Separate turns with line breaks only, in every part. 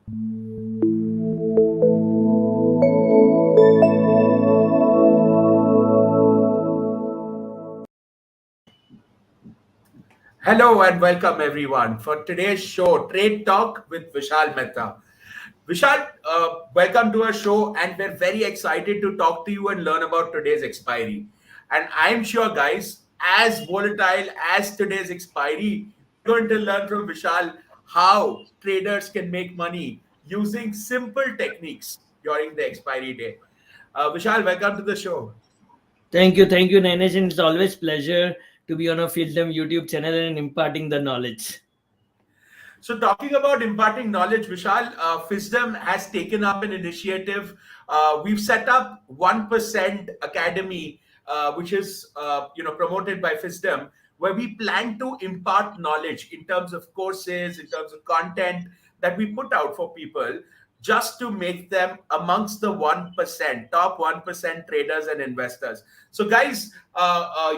Hello and welcome everyone for today's show, Trade Talk with Vishal Mehta. Vishal, welcome to our show, and we're very excited to talk to you and learn about today's expiry. And I'm sure, guys, as volatile as today's expiry, we're going to learn from Vishal how traders can make money using simple techniques during the expiry day. Vishal, welcome to the show.
Thank you, Nainesh. And it's always pleasure to be on a Fisdom YouTube channel and imparting the knowledge.
So, talking about imparting knowledge, Vishal, Fisdom has taken up an initiative. We've set up 1% Academy, which is promoted by Fisdom, where we plan to impart knowledge in terms of courses, in terms of content that we put out for people, just to make them amongst the 1%, top 1% traders and investors. So, guys,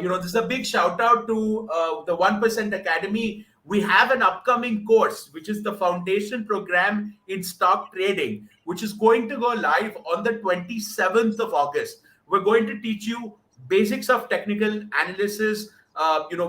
this is a big shout out to the 1% Academy. We have an upcoming course, which is the foundation program in stock trading, which is going to go live on the 27th of August. We're going to teach you basics of technical analysis.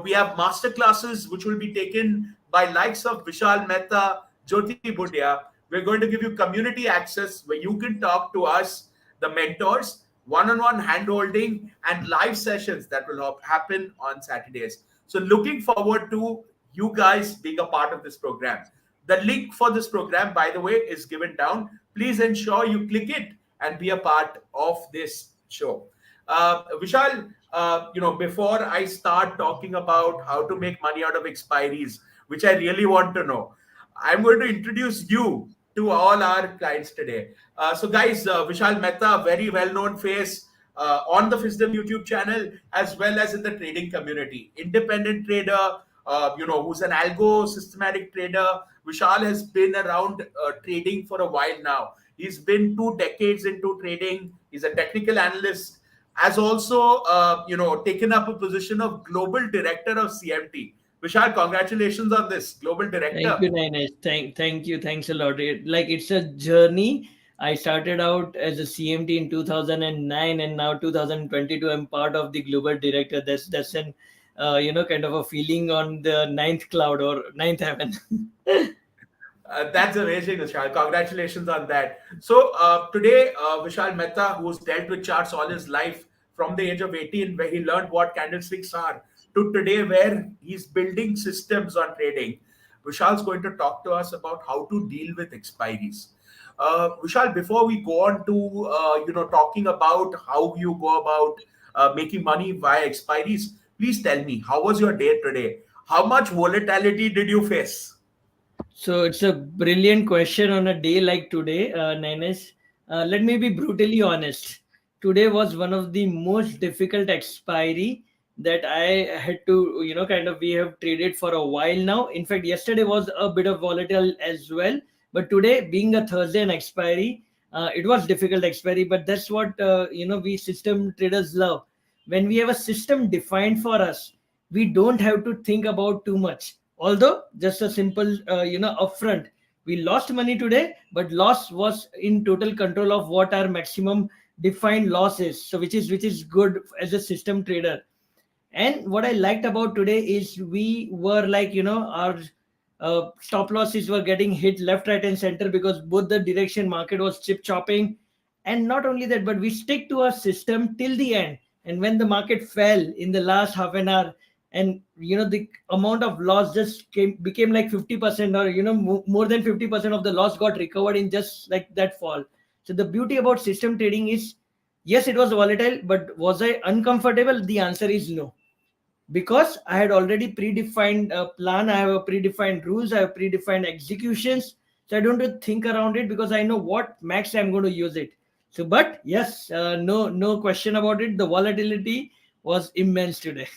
We have master classes which will be taken by likes of Vishal Mehta, Jyoti Budia. We're going to give you community access where you can talk to us, the mentors, one-on-one hand-holding, and live sessions that will happen on Saturdays. So looking forward to you guys being a part of this program. The link for this program, by the way, is given down. Please ensure you click it and be a part of this show. Vishal, before I start talking about how to make money out of expiries, which I really want to know, I'm going to introduce you to all our clients today. So, guys, Vishal Mehta, very well-known face on the Fisdom YouTube channel, as well as in the trading community. Independent trader, who's an algo systematic trader. Vishal has been around trading for a while now. He's been 2 decades into trading. He's a technical analyst. Has also, taken up a position of global director of CMT. Vishal, congratulations on this, global
Thank
director.
you, Nainesh. Thank you. Thanks a lot. It's a journey. I started out as a CMT in 2009, and now 2022, I'm part of the global director. That's an kind of a feeling on the ninth cloud or ninth heaven.
That's amazing, Vishal. Congratulations on that. So today, Vishal Mehta, who's dealt with charts all his life from the age of 18, where he learned what candlesticks are, to today, where he's building systems on trading. Vishal's going to talk to us about how to deal with expiries. Vishal, before we go on to talking about how you go about making money via expiries, please tell me, how was your day today? How much volatility did you face?
So it's a brilliant question on a day like today, Nainesh. Let me be brutally honest. Today was one of the most difficult expiry that I had to, we have traded for a while now. In fact, yesterday was a bit of volatile as well. But today, being a Thursday and expiry, it was difficult expiry. But that's what, we system traders love. When we have a system defined for us, we don't have to think about too much. Although just a simple upfront, we lost money today, but loss was in total control of what our maximum defined loss is, so which is good as a system trader. And what I liked about today is we were like, our stop losses were getting hit left, right, and center because both the direction market was chip chopping. And not only that, but we stick to our system till the end. And when the market fell in the last half an hour, and the amount of loss just became like 50%, or more than 50% of the loss got recovered in just like that fall. So the beauty about system trading is, yes, it was volatile, but was I uncomfortable? The answer is no, because I had already predefined a plan. I have a predefined rules. I have predefined executions. So I don't have to think around it because I know what max I'm going to use it. So, but yes, no question about it. The volatility was immense today.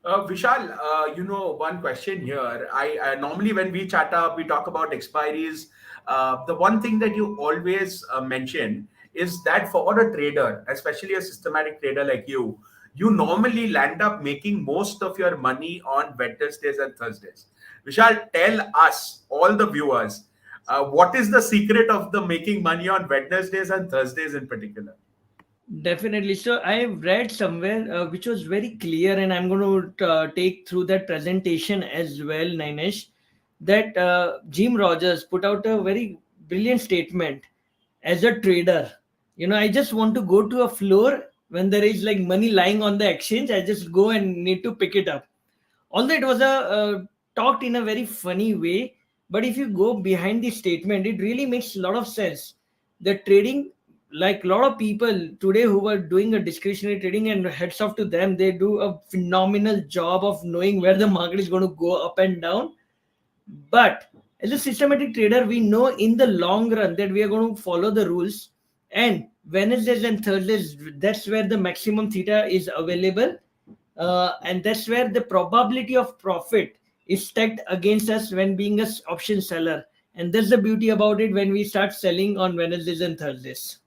Vishal, one question here. I normally when we chat up, we talk about expiries. The one thing that you always mention is that for a trader, especially a systematic trader like you normally land up making most of your money on Wednesdays and Thursdays. Vishal, tell us, all the viewers, What is the secret of the making money on Wednesdays and Thursdays in particular?
Definitely. So I've read somewhere which was very clear, and I'm going to take through that presentation as well, Nainesh, that Jim Rogers put out a very brilliant statement as a trader. I just want to go to a floor when there is like money lying on the exchange. I just go and need to pick it up. Although it was talked in a very funny way, but if you go behind the statement, it really makes a lot of sense. The trading, like a lot of people today who are doing a discretionary trading, and heads off to them, they do a phenomenal job of knowing where the market is going to go up and down. But as a systematic trader, we know in the long run that we are going to follow the rules. And Wednesdays and Thursdays, that's where the maximum theta is available. And that's where the probability of profit is stacked against us when being a option seller. And that's the beauty about it when we start selling on Wednesdays and Thursdays.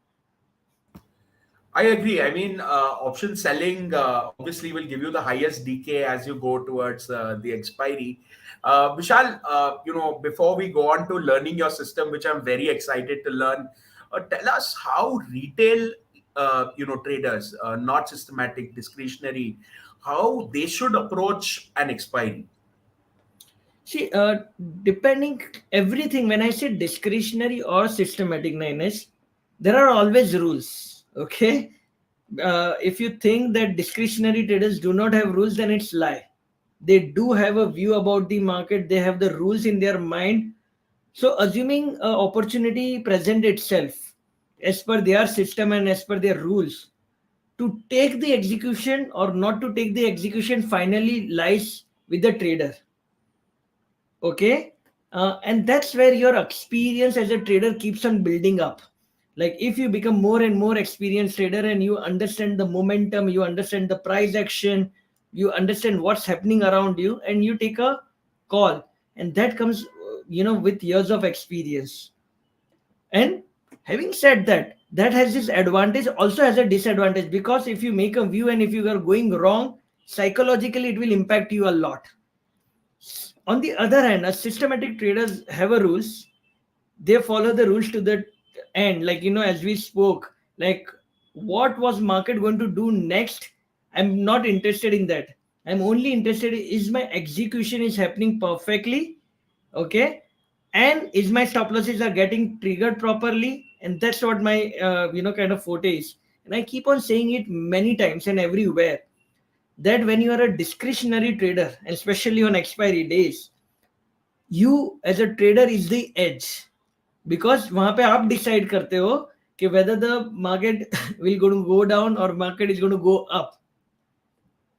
I agree. I mean, option selling obviously will give you the highest decay as you go towards the expiry. Vishal, before we go on to learning your system, which I'm very excited to learn, tell us how retail, traders, not systematic, discretionary, how they should approach an expiry.
See, depending everything, when I say discretionary or systematic, Nines, there are always rules. Okay. If you think that discretionary traders do not have rules, then it's lie. They do have a view about the market. They have the rules in their mind. So assuming a opportunity present itself as per their system and as per their rules, to take the execution or not to take the execution finally lies with the trader. Okay. And that's where your experience as a trader keeps on building up. Like if you become more and more experienced trader and you understand the momentum, you understand the price action, you understand what's happening around you, and you take a call, and that comes with years of experience. And having said that, that has this advantage, also has a disadvantage, because if you make a view and if you are going wrong, psychologically it will impact you a lot. On the other hand, as systematic traders have a rules, they follow the rules to the end. Like as we spoke, like what was market going to do next, I'm not interested in that. I'm only interested in, is my execution is happening perfectly, okay, and is my stop losses are getting triggered properly, and that's what my kind of forte is. And I keep on saying it many times and everywhere, that when you are a discretionary trader, especially on expiry days, you as a trader is the edge, because वहां पे आप decide करते हो कि whether the market will going to go down or market is going to go up.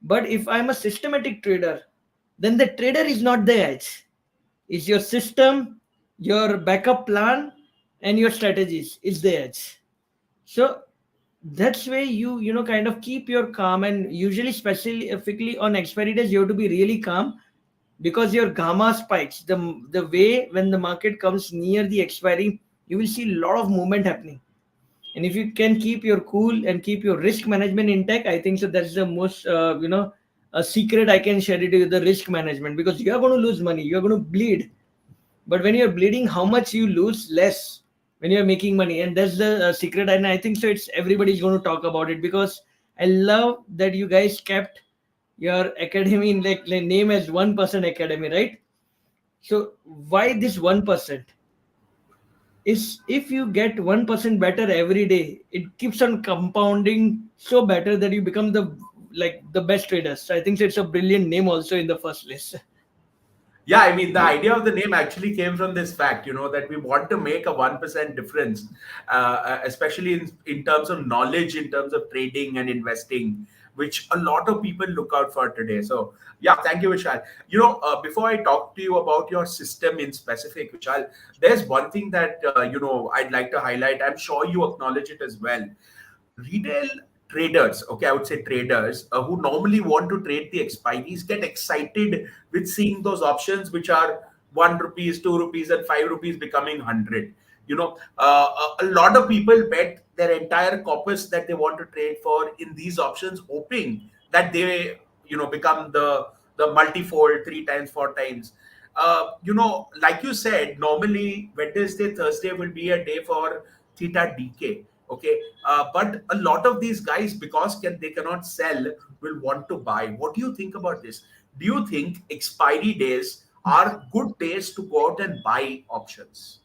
But if I'm a systematic trader, then the trader is not the edge. It's your system, your backup plan, and your strategies is the edge. So that's where you kind of keep your calm, and usually specifically on expiry days you have to be really calm, because your gamma spikes, the way when the market comes near the expiry, you will see a lot of movement happening. And if you can keep your cool and keep your risk management intact, I think so that's the most a secret I can share it with, the risk management, because you are going to lose money, you are going to bleed, but when you're bleeding, how much you lose? Less when you're making money. And that's the secret. And I think so it's everybody's going to talk about it, because I love that you guys kept your academy in like name as 1% academy, right? So why this 1% is, if you get 1% better every day, it keeps on compounding so better that you become the best traders. So I think so it's a brilliant name also in the first place.
Yeah, I mean, the idea of the name actually came from this fact, that we want to make a 1% difference, especially in terms of knowledge, in terms of trading and investing, which a lot of people look out for today. So, yeah, thank you, Vishal. Before I talk to you about your system in specific, Vishal, there's one thing that, I'd like to highlight. I'm sure you acknowledge it as well. Retail traders, okay, I would say traders who normally want to trade the expiries get excited with seeing those options which are 1 rupees, 2 rupees, and 5 rupees becoming 100. A lot of people bet their entire corpus that they want to trade for in these options, hoping that they become the multifold 3 times, 4 times. like you said, normally Wednesday, Thursday will be a day for theta decay. Okay, but a lot of these guys, because they cannot sell, will want to buy. What do you think about this? Do you think expiry days are good days to go out and buy options?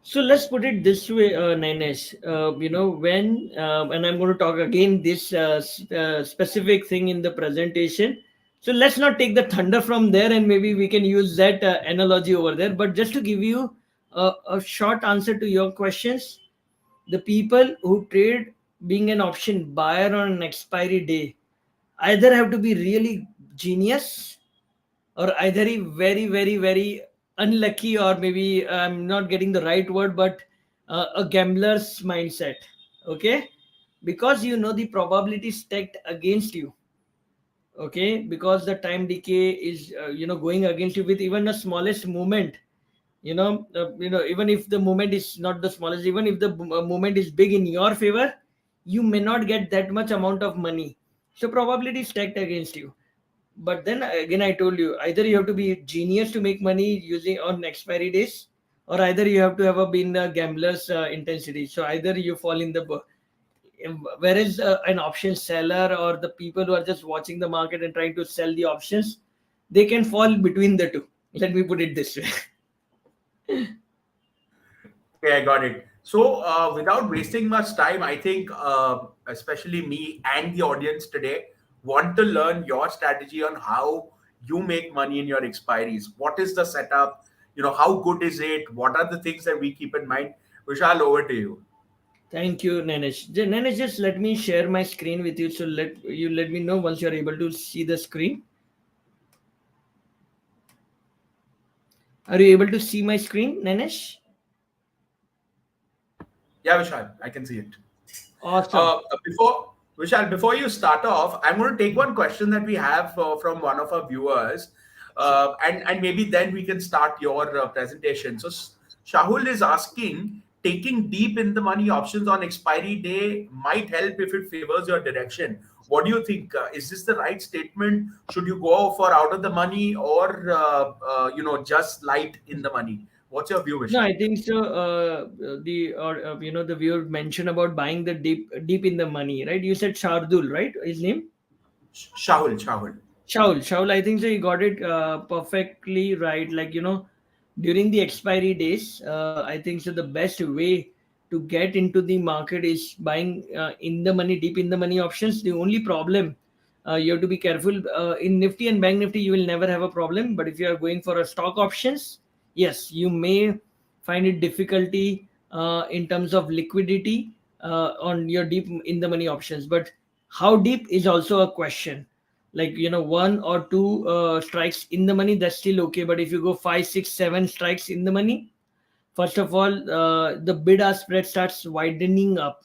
So let's put it this way, Nainesh. And I'm going to talk again this specific thing in the presentation. So let's not take the thunder from there, and maybe we can use that analogy over there. But just to give you a short answer to your questions, the people who trade being an option buyer on an expiry day either have to be really genius, or either he very very unlucky, or maybe I'm not getting the right word, but a gambler's mindset. Okay, because the probability stacked against you. Okay, because the time decay is going against you with even the smallest movement. Even if the movement is not the smallest, even if the movement is big in your favor, you may not get that much amount of money. So probability is stacked against you. But then again, I told you, either you have to be a genius to make money using on expiry days, or either you have to have been a gambler's intensity. So either you fall in the whereas an option seller or the people who are just watching the market and trying to sell the options, they can fall between the two. Let me put it this way.
Okay, I got it. So, without wasting much time, I think, especially me and the audience today, want to learn your strategy on how you make money in your expiries. What is the setup? How good is it? What are the things that we keep in mind? Vishal, over to you.
Thank you, Nanesh. Nanesh, just let me share my screen with you. So let me know once you're able to see the screen. Are you able to see my screen, Nanesh?
Yeah, Vishal, I can see it.
Awesome.
Before Vishal, before you start off, I'm going to take one question that we have from one of our viewers, and maybe then we can start your presentation. So Shahul is asking, taking deep in the money options on expiry day might help if it favors your direction. What do you think? Is this the right statement? Should you go for out of the money, or just light in the money? What's your view,
No,
Vishal?
I think so. The viewer mentioned about buying the deep in the money, right? You said Shardul, right? His name?
Shahul.
Shaul, I think so. He got it perfectly right. Like, during the expiry days, I think so. The best way to get into the market is buying in the money, deep in the money options. The only problem, you have to be careful. In Nifty and Bank Nifty, you will never have a problem. But if you are going for a stock options, yes, you may find it difficulty in terms of liquidity on your deep in the money options. But how deep is also a question. Like, one or two strikes in the money, that's still okay. But if you go five, six, seven strikes in the money, first of all, the bid ask spread starts widening up,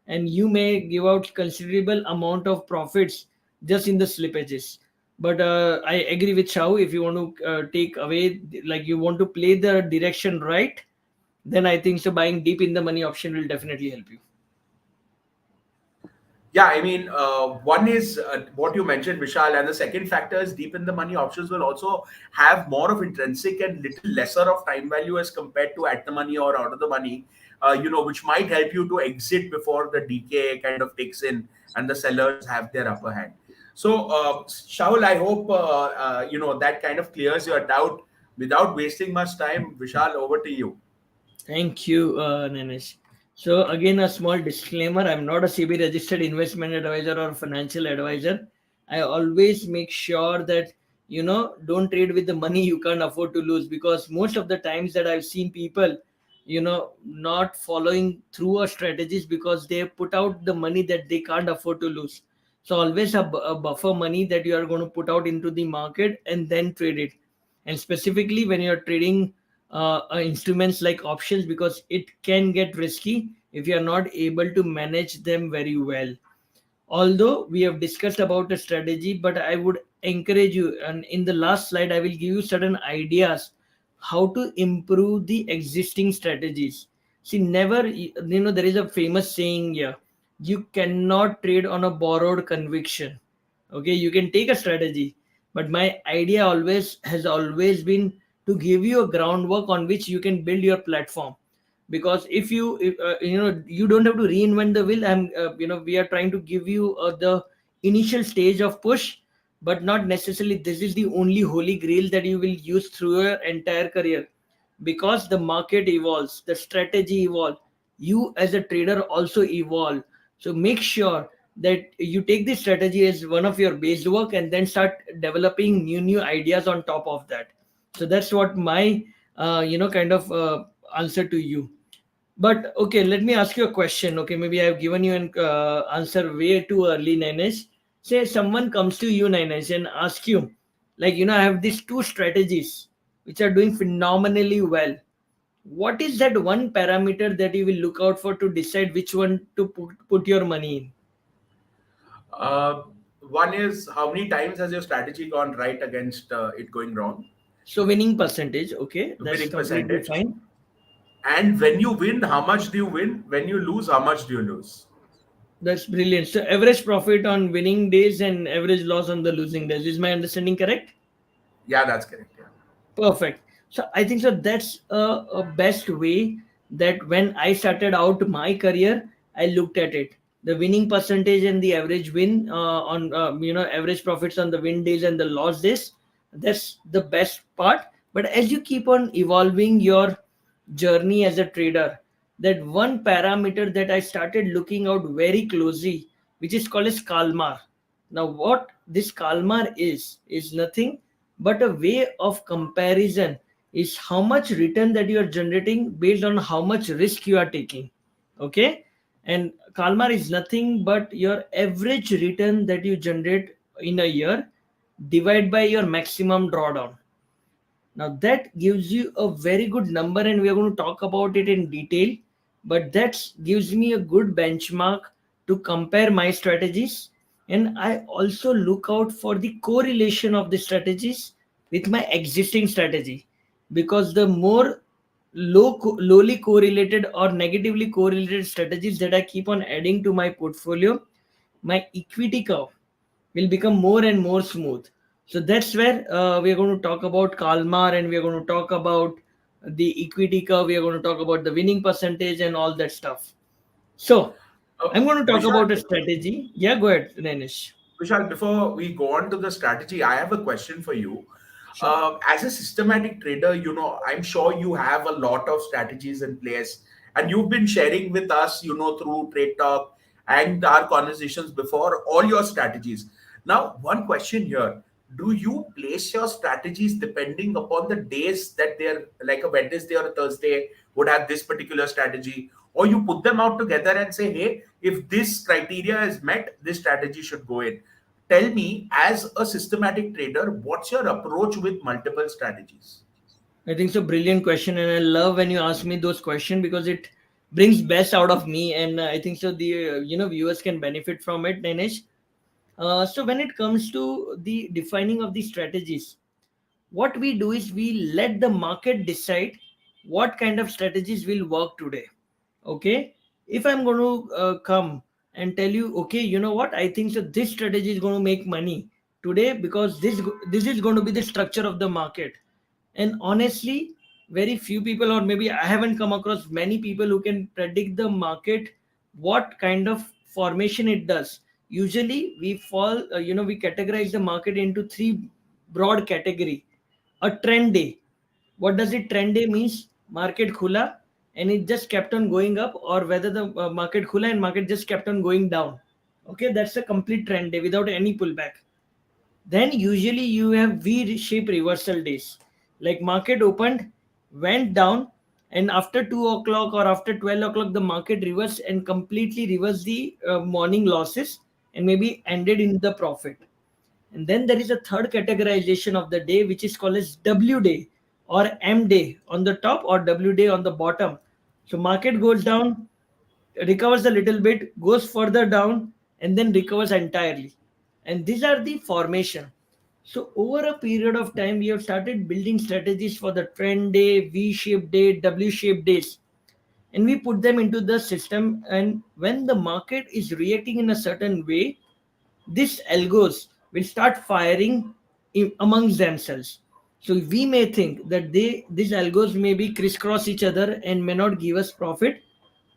and you may give out considerable amount of profits just in the slippages. But I agree with Shao. If you want to take away, like, you want to play the direction right, then I think so buying deep in the money option will definitely help you.
Yeah, I mean, one is what you mentioned, Vishal, and the second factor is deep in the money options will also have more of intrinsic and little lesser of time value as compared to at the money or out of the money, which might help you to exit before the decay kind of takes in and the sellers have their upper hand. So, Shaul, I hope that kind of clears your doubt. Without wasting much time, Vishal, over to you.
Thank you, Nanesh. So again, a small disclaimer: I'm not a CB registered investment advisor or financial advisor. I always make sure that don't trade with the money you can't afford to lose, because most of the times that I've seen people, not following through a strategies because they put out the money that they can't afford to lose. So always have a buffer money that you are going to put out into the market and then trade it. And specifically when you're trading instruments like options, because it can get risky if you are not able to manage them very well. Although we have discussed about a strategy, but I would encourage you, and in the last slide I will give you certain ideas how to improve the existing strategies. See, never, there is a famous saying here: you cannot trade on a borrowed conviction. Okay, you can take a strategy, But my idea always has always been to give you a groundwork on which you can build your platform. Because if you don't have to reinvent the wheel. We are trying to give you the initial stage of push, but not necessarily this is the only holy grail that you will use through your entire career. Because the market evolves, the strategy evolves, you as a trader also evolve. So make sure that you take this strategy as one of your base work and then start developing new ideas on top of that. So that's what my kind of answer to you. But okay, let me ask you a question. Okay, maybe I've given you an answer way too early, Nainesh. Say someone comes to you, Nainesh, and ask you, like, I have these two strategies which are doing phenomenally well. What is that one parameter that you will look out for to decide which one to put your money in?
Uh, One is, how many times has your strategy gone right against it going wrong?
So winning percentage, okay, that's
Winning
completely
percentage.
fine.
And when you win, how much do you win? When you lose, how much do you lose?
That's brilliant. So average profit on winning days and average loss on the losing days. Is my understanding correct?
Yeah, that's correct. Yeah.
Perfect. So I think so that's a best way that when I started out my career, I looked at it. The winning percentage and the average win on average profits on the win days and the loss days. That's the best part. But as you keep on evolving your journey as a trader, that one parameter that I started looking out very closely, which is called as Kalmar. Now, what this Kalmar is nothing but a way of comparison, is how much return that you are generating based on how much risk you are taking. Okay, and Kalmar is nothing but your average return that you generate in a year divided by your maximum drawdown. Now that gives you a very good number, and we are going to talk about it in detail. But that gives me a good benchmark to compare my strategies, and I also look out for the correlation of the strategies with my existing strategy, because the more lowly correlated or negatively correlated strategies that I keep on adding to my portfolio, my equity curve will become more and more smooth. So that's where we are going to talk about Kalmar, and we are going to talk about the equity curve. We are going to talk about the winning percentage and all that stuff. So I'm going to talk
Vishal,
about a strategy. Yeah, go ahead, Renish.
Vishal, before we go on to the strategy, I have a question for you.
Sure.
As a systematic trader, I'm sure you have a lot of strategies in place, and you've been sharing with us, through Trade Talk and our conversations before, all your strategies. Now, one question here: do you place your strategies depending upon the days that they're, like a Wednesday or a Thursday would have this particular strategy, or you put them out together and say, hey, if this criteria is met, this strategy should go in? Tell me, as a systematic trader, what's your approach with multiple strategies?
I think it's a brilliant question, and I love when you ask me those questions because it brings best out of me, and I think so the viewers can benefit from it, Dinesh. So when it comes to the defining of the strategies, what we do is we let the market decide what kind of strategies will work today. Okay, if I'm going to come and tell you, okay, you know what, I think so this strategy is going to make money today because this is going to be the structure of the market. And honestly, very few people, or maybe I haven't come across many people who can predict the market, what kind of formation it does. Usually we fall we categorize the market into three broad category. A trend day. What does it trend day means? Market khula and it just kept on going up, or whether the market khula and market just kept on going down. Okay, that's a complete trend day without any pullback. Then usually you have V-shape reversal days. Like market opened, went down, and after 2 o'clock or after 12 o'clock, the market reversed and completely reversed the morning losses and maybe ended in the profit. And then there is a third categorization of the day, which is called as W day or M day on the top or W day on the bottom. So market goes down, recovers a little bit, goes further down, and then recovers entirely. And these are the formation. So over a period of time, we have started building strategies for the trend day, V-shaped day, W-shaped days, and we put them into the system. And when the market is reacting in a certain way, this algos will start firing amongst themselves. So we may think that these algos may be crisscross each other and may not give us profit,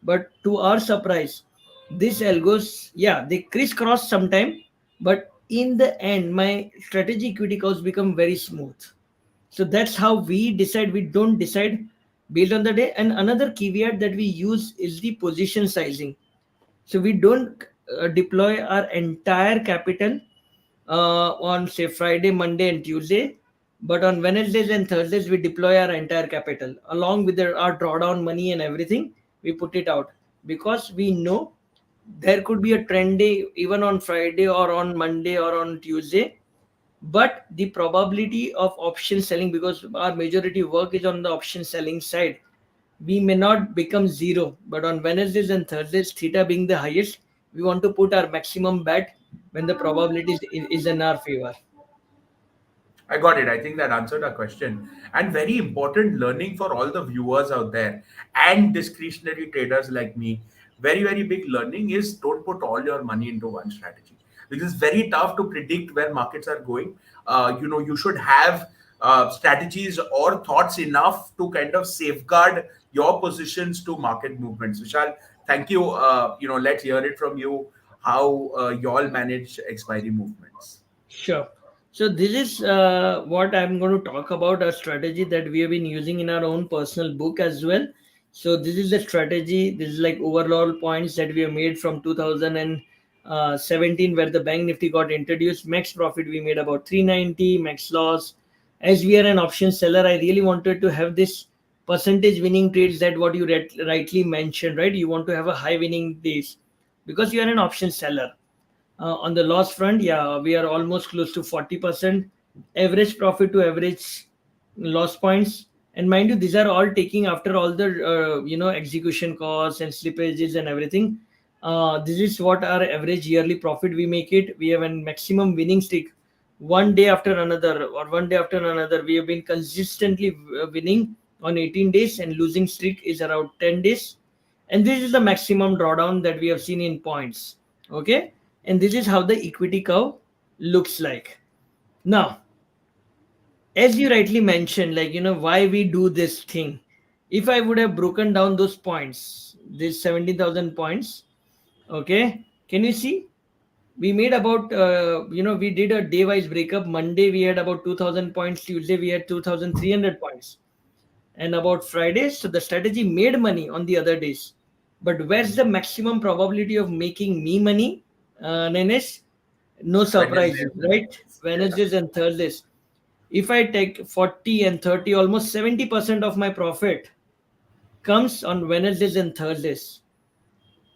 but to our surprise, these algos, yeah, they crisscross sometime, but in the end, my strategy equity curves become very smooth. So that's how we decide. We don't decide based on the day. And another caveat that we use is the position sizing. So we don't deploy our entire capital on say Friday, Monday, and Tuesday, but on Wednesdays and Thursdays we deploy our entire capital along with our drawdown money and everything. We put it out because we know there could be a trend day even on Friday or on Monday or on Tuesday, but the probability of option selling, because our majority work is on the option selling side, we may not become zero, but on Wednesdays and Thursdays, theta being the highest, we want to put our maximum bet when the probability is in our favor.
I got it. I think that answered our question. And very important learning for all the viewers out there and discretionary traders like me. Very, very big learning is don't put all your money into one strategy because it's very tough to predict where markets are going. You should have strategies or thoughts enough to kind of safeguard your positions to market movements. Vishal, thank you. Let's hear it from you how you all manage expiry movements.
Sure. So this is what I'm going to talk about, a strategy that we have been using in our own personal book as well. So this is the strategy. This is like overall points that we have made from 2017, where the bank nifty got introduced. Max profit we made about 390, max loss. As we are an option seller, I really wanted to have this percentage winning trades, that what you rightly mentioned, right? You want to have a high winning days because you are an option seller. On the loss front, yeah, we are almost close to 40%. Average profit to average loss points. And mind you, these are all taking after all the execution costs and slippages and everything. This is what our average yearly profit we make it. We have a maximum winning streak one day after another, or one day after another. We have been consistently winning on 18 days, and losing streak is around 10 days. And this is the maximum drawdown that we have seen in points. Okay, and this is how the equity curve looks like. Now, as you rightly mentioned, like, why we do this thing. If I would have broken down those points, this 17,000 points, okay, can you see? We made about, we did a day wise breakup. Monday, we had about 2,000 points. Tuesday, we had 2,300 points. And about Fridays, so the strategy made money on the other days. But where's the maximum probability of making me money, Nainesh? No
Wednesday.
surprises, right?
Yeah.
Wednesdays and Thursdays. If I take 40 and 30, almost 70% of my profit comes on Wednesdays and Thursdays.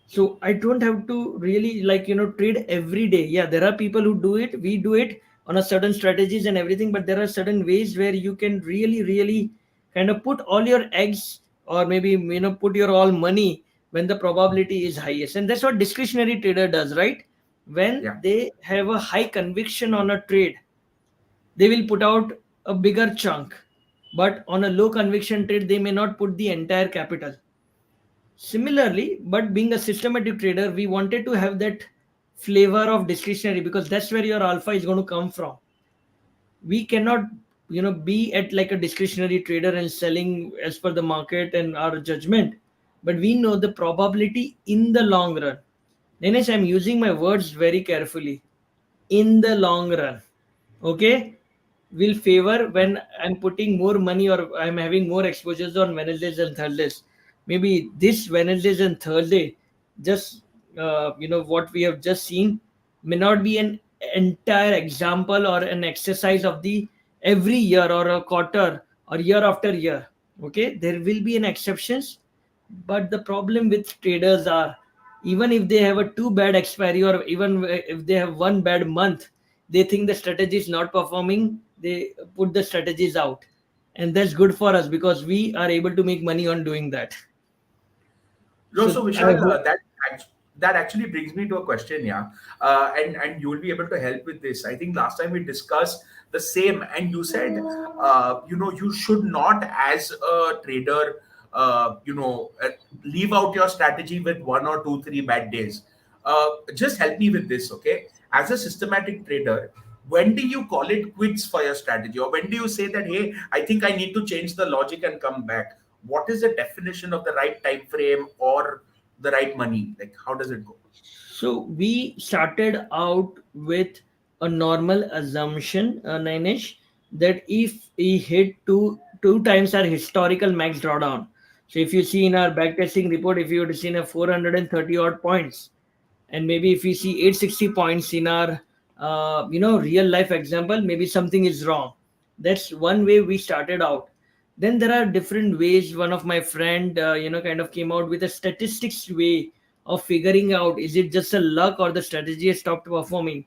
So I don't have to really, like, trade every day. Yeah, there are people who do it. We do it on a certain strategies and everything, but there are certain ways where you can really, really kind of put all your eggs, or maybe, put your all money when the probability is highest. And that's what discretionary trader does, right? When
Yeah.
they have a high conviction on a trade, they will put out a bigger chunk. But on a low conviction trade, they may not put the entire capital. Similarly, but being a systematic trader, we wanted to have that flavor of discretionary, because that's where your alpha is going to come from. We cannot, be at like a discretionary trader and selling as per the market and our judgment, but we know the probability in the long run. Dinesh, I'm using my words very carefully. In the long run, okay, will favor when I'm putting more money or I'm having more exposures on Wednesdays and Thursdays. Maybe this Wednesdays and Thursday, just what we have just seen may not be an entire example or an exercise of the every year or a quarter or year after year. Okay, there will be an exceptions, but the problem with traders are, even if they have a two bad expiry, or even if they have one bad month, they think the strategy is not performing, they put the strategies out. And that's good for us because we are able to make money on doing that.
No,
So
so
I
Vishal,
hope.
that actually brings me to a question, yeah, and you will be able to help with this. I think last time we discussed the same, and you said, you should not, as a trader, leave out your strategy with one or two, three bad days. Just help me with this, okay? As a systematic trader, when do you call it quits for your strategy, or when do you say that, hey, I think I need to change the logic and come back? What is the definition of the right time frame or the right money? Like, how does it go?
So we started out with a normal assumption, Nainesh, that if we hit two times our historical max drawdown. So if you see in our backtesting report, if you would have seen a 430 odd points, and maybe if we see 860 points in our real life example, maybe something is wrong. That's one way we started out. Then there are different ways. One of my friend kind of came out with a statistics way of figuring out, is it just a luck or the strategy has stopped performing.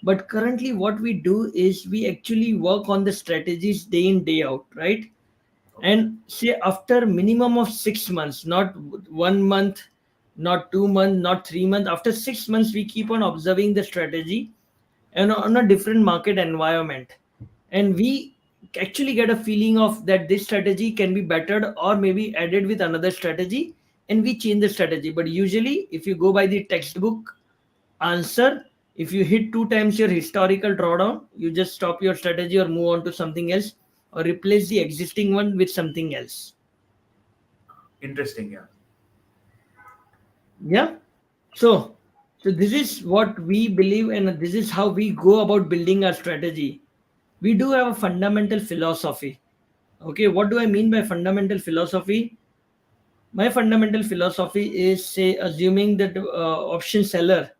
But currently what we do is we actually work on the strategies day in day out, right?
Okay.
And say after minimum of 6 months, not 1 month, not 2 months, not 3 months, after 6 months we keep on observing the strategy and on a different market environment, and we actually get a feeling of that this strategy can be bettered or maybe added with another strategy, and we change the strategy. But usually if you go by the textbook answer, if you hit two times your historical drawdown, you just stop your strategy or move on to something else, or replace the existing one with something else.
Interesting. Yeah.
Yeah. So this is what we believe, and this is how we go about building our strategy. We do have a fundamental philosophy. Okay, what do I mean by fundamental philosophy? My fundamental philosophy is, say, assuming that option seller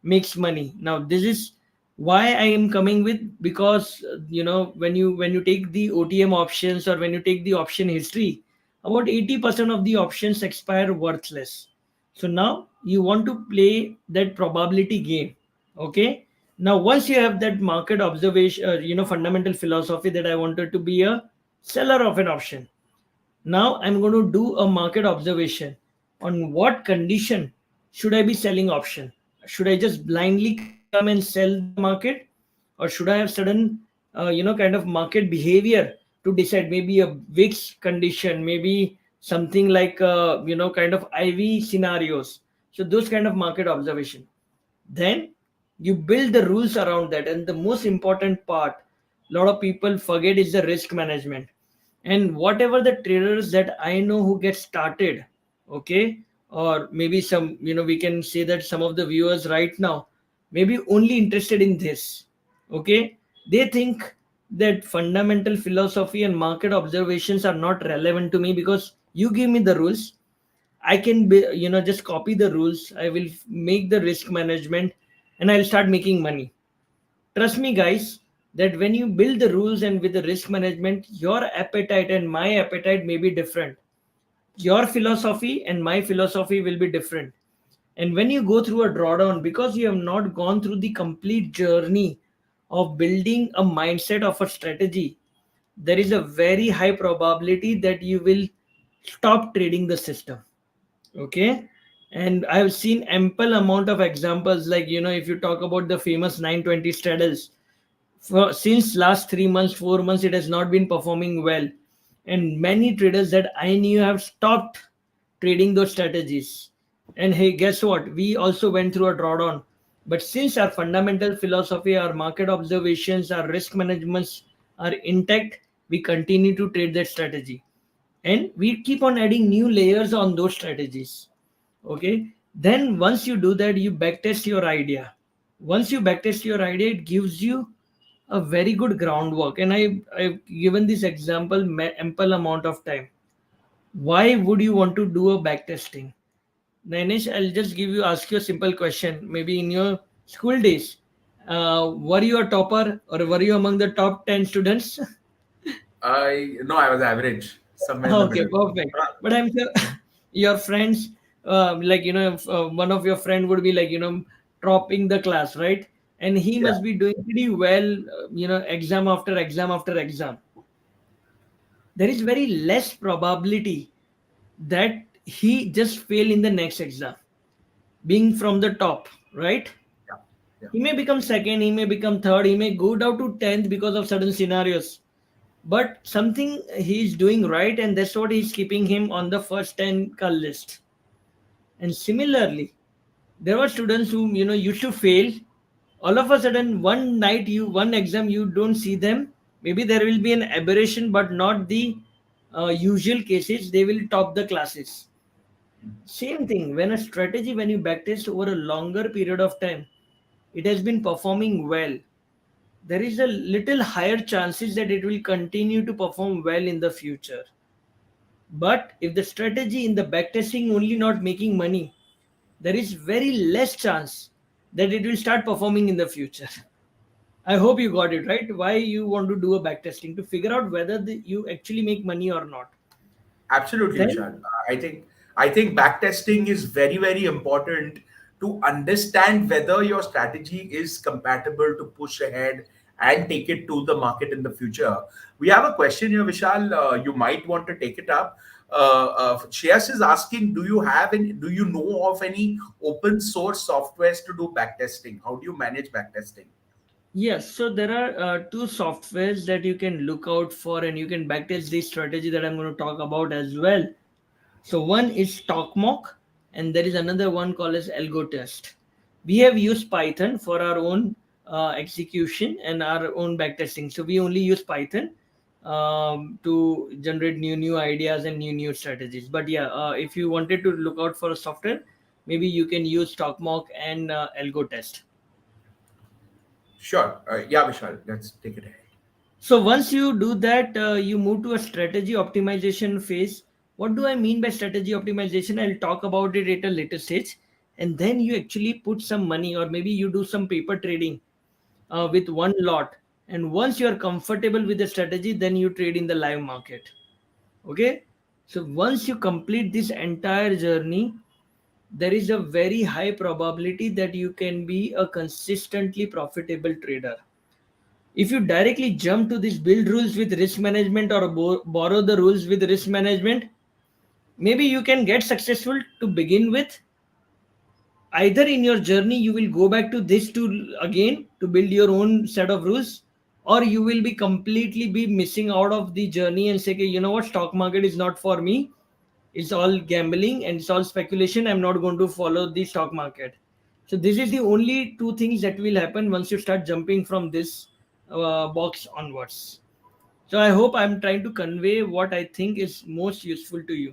makes money. Now this is why I am coming with, because when you take the OTM options, or when you take the option history, about 80% of the options expire worthless. So now you want to play that probability game. Okay, now once you have that market observation, fundamental philosophy that I wanted to be a seller of an option, now I'm going to do a market observation on what condition should I be selling option. Should I just blindly come and sell the market, or should I have certain kind of market behavior to decide, maybe a VIX condition, maybe something like kind of IV scenarios. So those kind of market observation. Then you build the rules around that, and the most important part, a lot of people forget, is the risk management. And whatever the traders that I know who get started, okay, or maybe some, we can say that some of the viewers right now may be only interested in this, okay, they think that fundamental philosophy and market observations are not relevant to me, because you give me the rules, I can be, just copy the rules, I will make the risk management, and I'll start making money. Trust me, guys, that when you build the rules and with the risk management, your appetite and my appetite may be different. Your philosophy and my philosophy will be different. And when you go through a drawdown, because you have not gone through the complete journey of building a mindset of a strategy, there is a very high probability that you will stop trading the system. Okay, and I've seen ample amount of examples, like, if you talk about the famous 920 straddles, since last 3 months 4 months it has not been performing well, and many traders that I knew have stopped trading those strategies. And hey, guess what, we also went through a drawdown, but since our fundamental philosophy, our market observations, our risk managements are intact, we continue to trade that strategy, and we keep on adding new layers on those strategies. Okay, then once you do that, you backtest your idea. Once you backtest your idea, it gives you a very good groundwork. And I've given this example ample amount of time. Why would you want to do a backtesting? Nainesh, I'll just ask you a simple question. Maybe in your school days, were you a topper, or were you among the top 10 students?
I no, I was average, somewhere in the
Okay,
middle.
perfect.
Uh,
But I'm sure your friends, like, if, one of your friend would be like, topping the class, right? And he
yeah.
must be doing pretty well, exam after exam after exam. There is very less probability that he just fail in the next exam, being from the top, right?
Yeah. Yeah.
He may become second, he may become third, he may go down to 10th because of certain scenarios. But something he's doing right, and that's what is keeping him on the first 10 call list. And similarly, there were students who used to fail, All of a sudden one night, you one exam you don't see them. Maybe there will be an aberration, but not the usual cases. They will top the classes. Same thing when a strategy, when you backtest over a longer period of time, it has been performing well, there is a little higher chances that it will continue to perform well in the future. But if the strategy in the backtesting only not making money, there is very less chance that it will start performing in the future. I hope you got it right. Why you want to do a backtesting, to figure out whether you actually make money or not.
Absolutely,
Then
Vishal. I think backtesting is very, very important to understand whether your strategy is compatible to push ahead and take it to the market in the future. We have a question here, Vishal. You might want to take it up. Shreyas is asking, do you know of any open source softwares to do backtesting? How do you manage backtesting?
yes, so there are two softwares that you can look out for, and you can backtest this strategy that I'm going to talk about as well. So one is TalkMock, and there is another one called as AlgoTest. We have used Python for our own execution and our own backtesting. So we only use Python to generate new ideas and new strategies. But yeah, if you wanted to look out for a software, maybe you can use TalkMock and AlgoTest.
Sure. Yeah, Vishal, let's take it ahead.
So once you do that, you move to a strategy optimization phase. What do I mean by strategy optimization? I'll talk about it at a later stage. And then you actually put some money, or maybe you do some paper trading with one lot. And once you are comfortable with the strategy, then you trade in the live market. Okay. So once you complete this entire journey, there is a very high probability that you can be a consistently profitable trader. If you directly jump to this build rules with risk management, or borrow the rules with risk management, maybe you can get successful to begin with. Either in your journey you will go back to this tool again to build your own set of rules, or you will be completely be missing out of the journey and say, okay, you know what, stock market is not for me, it's all gambling and it's all speculation, I'm not going to follow the stock market. So this is the only two things that will happen once you start jumping from this box onwards. So I hope I'm trying to convey what I think is most useful to you.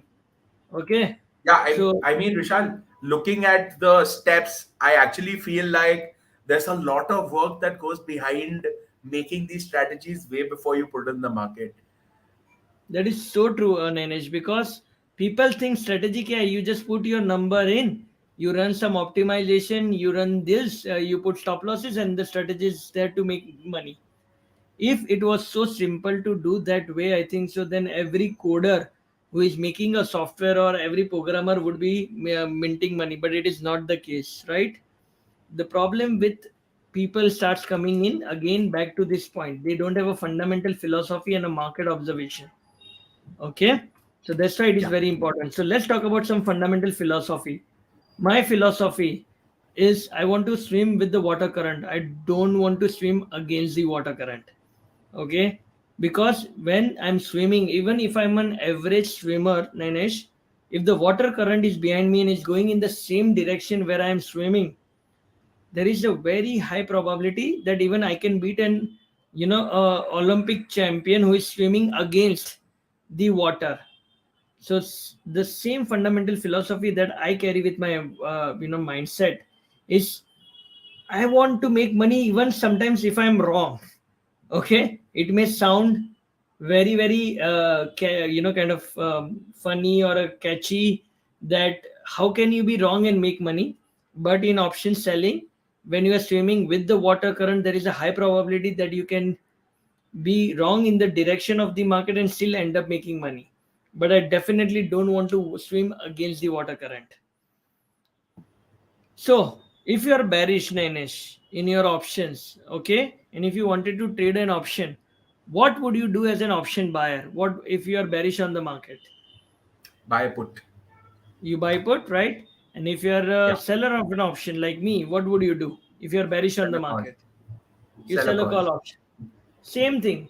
Okay.
Yeah,
So
I mean, Vishal, looking at the steps, I actually feel like there's a lot of work that goes behind making these strategies way before you put in the market.
that is so true, Nainesh, because people think strategic, yeah, you just put your number in, you run some optimization, you run this, you put stop losses, and the strategy is there to make money. If it was so simple to do that way, I think so, then every coder who is making a software or every programmer would be minting money, but it is not the case, right? The problem with people starts coming in again back to this point, they don't have a fundamental philosophy and a market observation. Okay, so that's why it is
Yeah.
very important. So let's talk about some fundamental philosophy. My philosophy is I want to swim with the water current, I don't want to swim against the water current. Okay, because when I'm swimming, even if I'm an average swimmer, Nanesh, if the water current is behind me and is going in the same direction where I'm swimming, there is a very high probability that even I can beat an Olympic champion who is swimming against the water. So the same fundamental philosophy that I carry with my mindset is I want to make money even sometimes if I'm wrong. Okay, it may sound very kind of funny or catchy, that how can you be wrong and make money. But in option selling, when you are swimming with the water current, there is a high probability that you can be wrong in the direction of the market and still end up making money. But I definitely don't want to swim against the water current. So, if you are bearish, Nainesh, in your options, okay, and if you wanted to trade an option, what would you do as an option buyer? What if you are bearish on the market?
Buy put.
You buy put, right? And if you are a
Yeah.
seller of an option like me, what would you do if you are bearish on
Sell
the
a call.
market? You
Sell a
sell a
call.
call option. Same thing.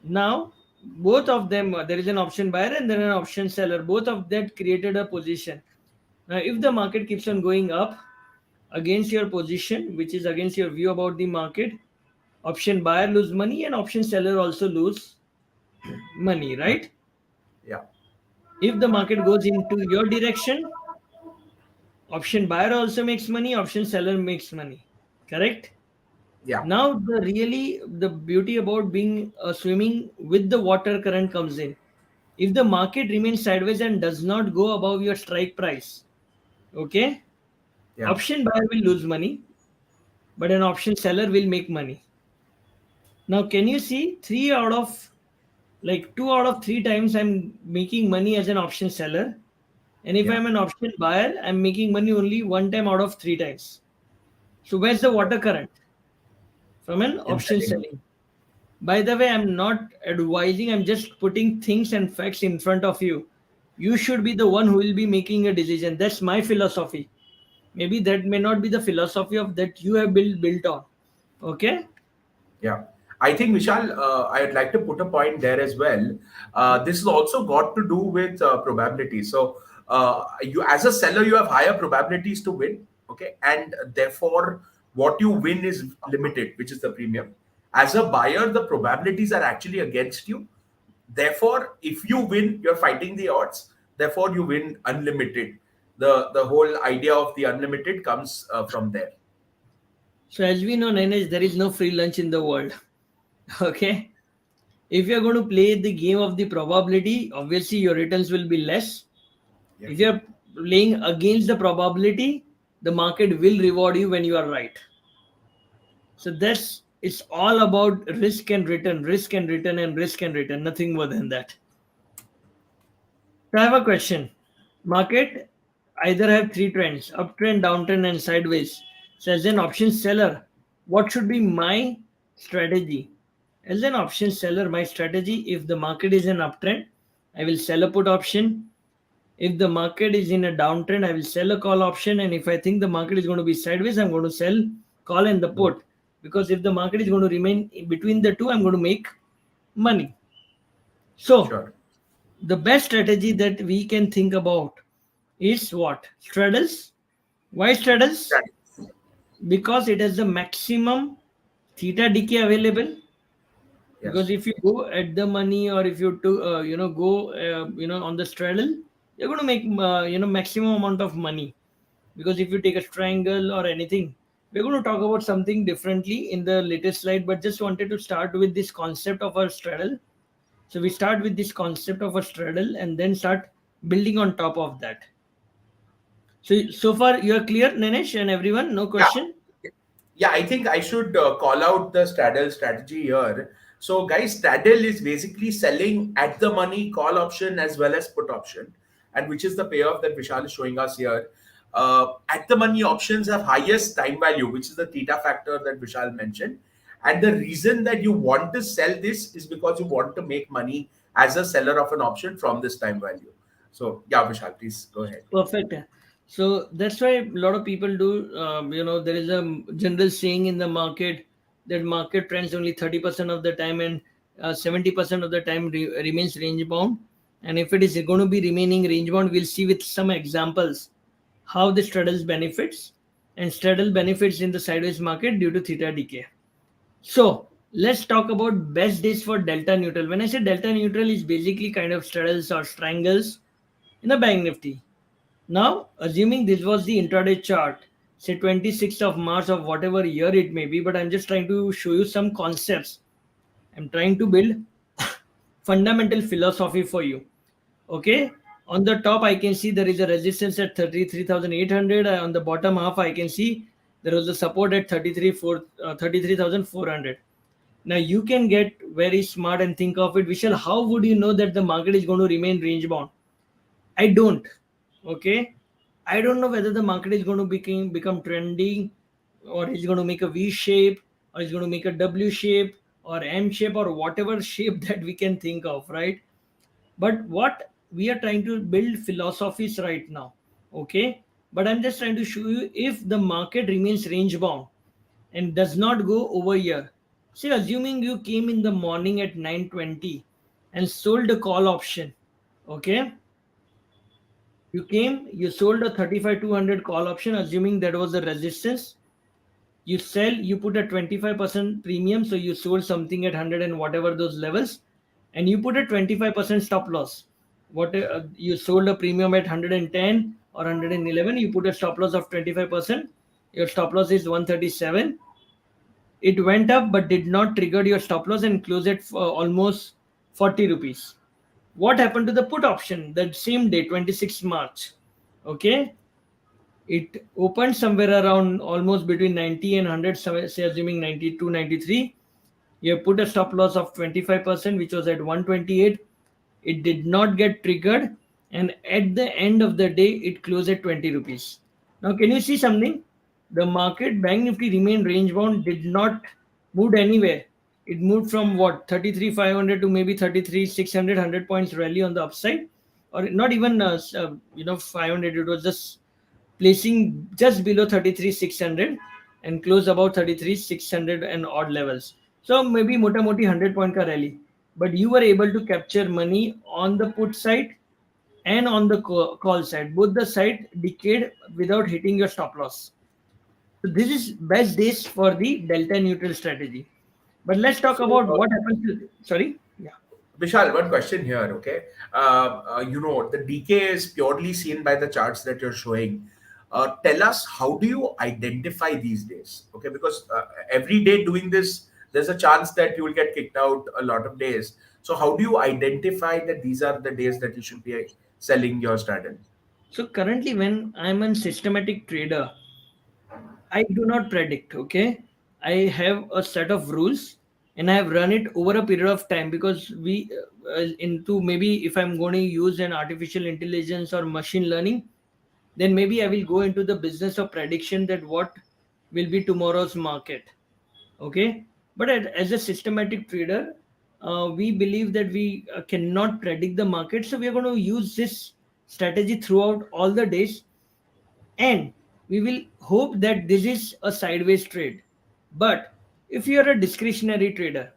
Now, both of them, there is an option buyer and then an option seller. Both of that created a position. Now, if the market keeps on going up, against your position, which is against your view about the market, option buyer lose money and option seller also lose money, right?
Yeah.
If the market goes into your direction, option buyer also makes money, option seller makes money. Correct?
Yeah.
Now the beauty about being swimming with the water current comes in. If the market remains sideways and does not go above your strike price, okay,
Yeah.
option buyer will lose money, but an option seller will make money. Now, can you see two out of three times I'm making money as an option seller, and if
Yeah.
I'm an option buyer, I'm making money only one time out of three times. So where's the water current? From an option
Inside.
selling. By the way, I'm not advising, I'm just putting things and facts in front of you. You should be the one who will be making a decision. That's my philosophy. Maybe that may not be the philosophy of that you have built on. Okay?
Yeah, I think Vishal, I'd like to put a point there as well. This has also got to do with probability. So, you as a seller, you have higher probabilities to win. Okay, and therefore, what you win is limited, which is the premium. As a buyer, the probabilities are actually against you. Therefore, if you win, you're fighting the odds. Therefore, you win unlimited. The whole idea of the unlimited comes from there.
So as we know, Nainesh, there is no free lunch in the world. Okay? If you're going to play the game of the probability, obviously your returns will be less.
Yeah.
If you're playing against the probability, the market will reward you when you are right. So that's it's all about risk and return, risk and return, and risk and return, nothing more than that. So I have a question. Market either have three trends, uptrend, downtrend, and sideways. So as an option seller, what should be my strategy? As an option seller, my strategy, if the market is in uptrend, I will sell a put option. If the market is in a downtrend, I will sell a call option. And if I think the market is going to be sideways, I'm going to sell call and the put. Because if the market is going to remain in between the two, I'm going to make money. So
Sure.
the best strategy that we can think about is what? Straddles. Why straddles? Because it has the maximum theta decay available. Because
Yes.
if you go at the money or if you to go on the straddle, you're going to make maximum amount of money. Because if you take a triangle or anything, we're going to talk about something differently in the latest slide, but just wanted to start with this concept of a straddle. So we start with this concept of a straddle and then start building on top of that. So far you are clear, Nanesh and everyone? No
Yeah.
question?
Yeah, I think I should call out the straddle strategy here. So, guys, straddle is basically selling at the money call option as well as put option, and which is the payoff that Vishal is showing us here. At the money options have highest time value, which is the theta factor that Vishal mentioned. And the reason that you want to sell this is because you want to make money as a seller of an option from this time value. So, yeah, Vishal, please go ahead.
Perfect. So that's why a lot of people do. There is a general saying in the market that market trends only 30% of the time and 70% of the time remains range bound. And if it is going to be remaining range bound, we'll see with some examples how the straddles benefits and straddle benefits in the sideways market due to theta decay. So let's talk about best days for delta neutral. When I say delta neutral, is basically kind of straddles or strangles in the bank nifty. Now, assuming this was the intraday chart, say 26th of March of whatever year it may be, but I'm just trying to show you some concepts. I'm trying to build fundamental philosophy for you. Okay. On the top, I can see there is a resistance at 33,800. On the bottom half, I can see there was a support at 33,400. Now, you can get very smart and think of it, Vishal. How would you know that the market is going to remain range bound? I don't. Okay. I don't know whether the market is going to become trending or it's going to make a V shape or it's going to make a W shape or M shape or whatever shape that we can think of, right? But what we are trying to build philosophies right now. Okay. But I'm just trying to show you if the market remains range bound and does not go over here. See, assuming you came in the morning at 9:20 and sold a call option. Okay. You came, you sold a 35,200 call option, assuming that was the resistance. You sell, you put a 25% premium, so you sold something at 100 and whatever those levels, and you put a 25% stop loss. What you sold a premium at 110 or 111, you put a stop loss of 25%. Your stop loss is 137. It went up but did not trigger your stop loss and close at almost 40 rupees. What happened to the put option that same day, 26 March? Okay, it opened somewhere around almost between 90 and 100, say assuming 92, 93. You put a stop loss of 25%, which was at 128. It did not get triggered, and at the end of the day, it closed at 20 rupees. Now, can you see something? The market bank nifty remained range bound, did not move anywhere. It moved from what, 33,500 to maybe 33,600, 100 points rally on the upside, or not even 500. It was just placing just below 33,600 and close about 33,600 and odd levels. So maybe mota moti 100 point ka rally, but you were able to capture money on the put side and on the call side. Both the side decayed without hitting your stop loss. So this is best days for the delta neutral strategy. But let's talk
So,
about what happens to, sorry. Yeah.
Vishal, one question here, okay? The decay is purely seen by the charts that you're showing. Tell us, how do you identify these days? Okay, because every day doing this, there's a chance that you will get kicked out a lot of days. So, how do you identify that these are the days that you should be selling your straddle?
So currently when I'm a systematic trader, I do not predict, okay? I have a set of rules and I have run it over a period of time, because into maybe if I'm going to use an artificial intelligence or machine learning, then maybe I will go into the business of prediction that what will be tomorrow's market, okay? But as a systematic trader, we believe that we cannot predict the market. So we are going to use this strategy throughout all the days, and we will hope that this is a sideways trade. But if you are a discretionary trader,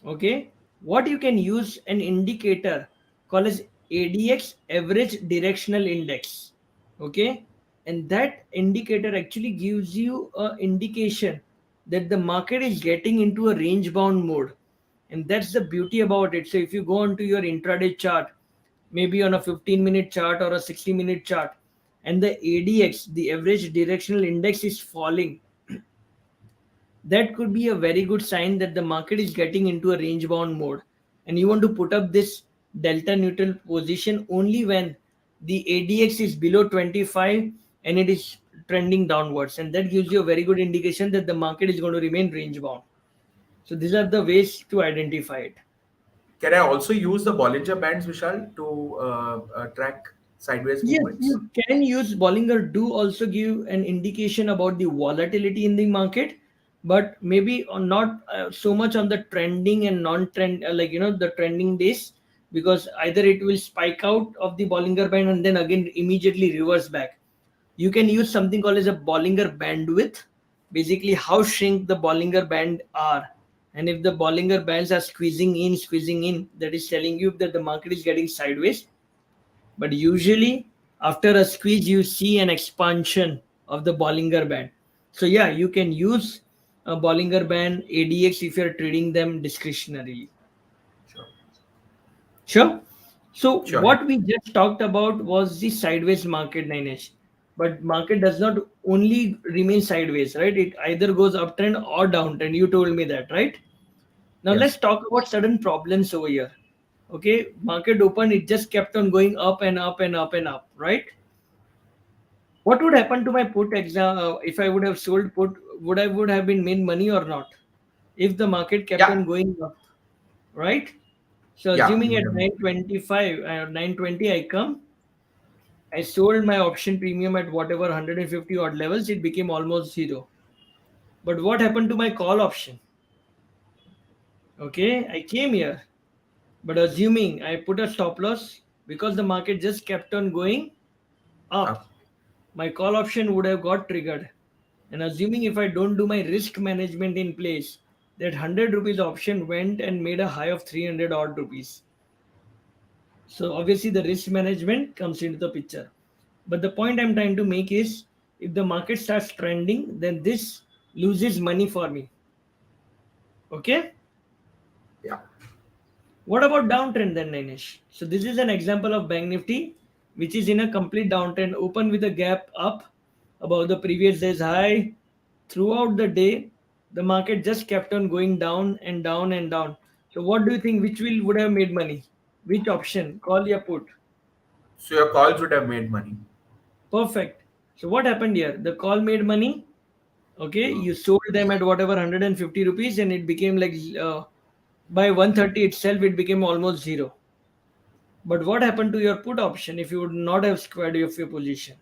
okay, what you can use an indicator called as ADX, average directional index, okay, and that indicator actually gives you a indication that the market is getting into a range bound mode, and that's the beauty about it. So if you go onto your intraday chart, maybe on a 15-minute chart or a 60-minute chart, and the ADX, the average directional index, is falling, that could be a very good sign that the market is getting into a range bound mode. And you want to put up this delta neutral position only when the ADX is below 25 and it is trending downwards. And that gives you a very good indication that the market is going to remain range bound. So these are the ways to identify it.
Can I also use the Bollinger Bands, Vishal, to track sideways
Yes,
movements?
you can use Bollinger do also give an indication about the volatility in the market, but maybe not so much on the trending and non-trend, the trending days, because either it will spike out of the Bollinger Band and then again immediately reverse back. You can use something called as a Bollinger Bandwidth, basically how shrink the Bollinger Band are. And if the Bollinger Bands are squeezing in, that is telling you that the market is getting sideways. But usually after a squeeze you see an expansion of the Bollinger Band. So yeah, you can use a Bollinger Band ADX if you're trading them discretionarily.
Sure.
Sure. So
Sure. Yeah.
what we just talked about was the sideways market, Nainesh. But market does not only remain sideways, right? It either goes uptrend or downtrend. You told me that, right? Now let's
Yes.
talk about certain problems over here. Okay, market open, it just kept on going up and up and up and up, right? What would happen to my put exam if I would have sold put? Would have been made money or not? If the market kept
Yeah.
on going up, right? So
Yeah. You
assuming
would
at
have.
925, 920 I come, I sold my option premium at whatever 150 odd levels, it became almost zero. But what happened to my call option? Okay, I came here, but assuming I put a stop loss because the market just kept on going up,
Up.
my call option would have got triggered. And assuming if I don't do my risk management in place, that 100 rupees option went and made a high of 300 odd rupees. So obviously the risk management comes into the picture. But the point I'm trying to make is, if the market starts trending, then this loses money for me. Okay?
Yeah.
What about downtrend then, Nainesh? So this is an example of Bank Nifty, which is in a complete downtrend, open with a gap up above the previous day's high. Throughout the day, the market just kept on going down and down and down. So what do you think? Which will would have made money? Which option? Call or put?
So your calls would have made money.
Perfect. So what happened here? The call made money. Okay, you sold them at whatever 150 rupees, and it became like by 130 itself, it became almost zero. But what happened to your put option if you would not have squared of your position?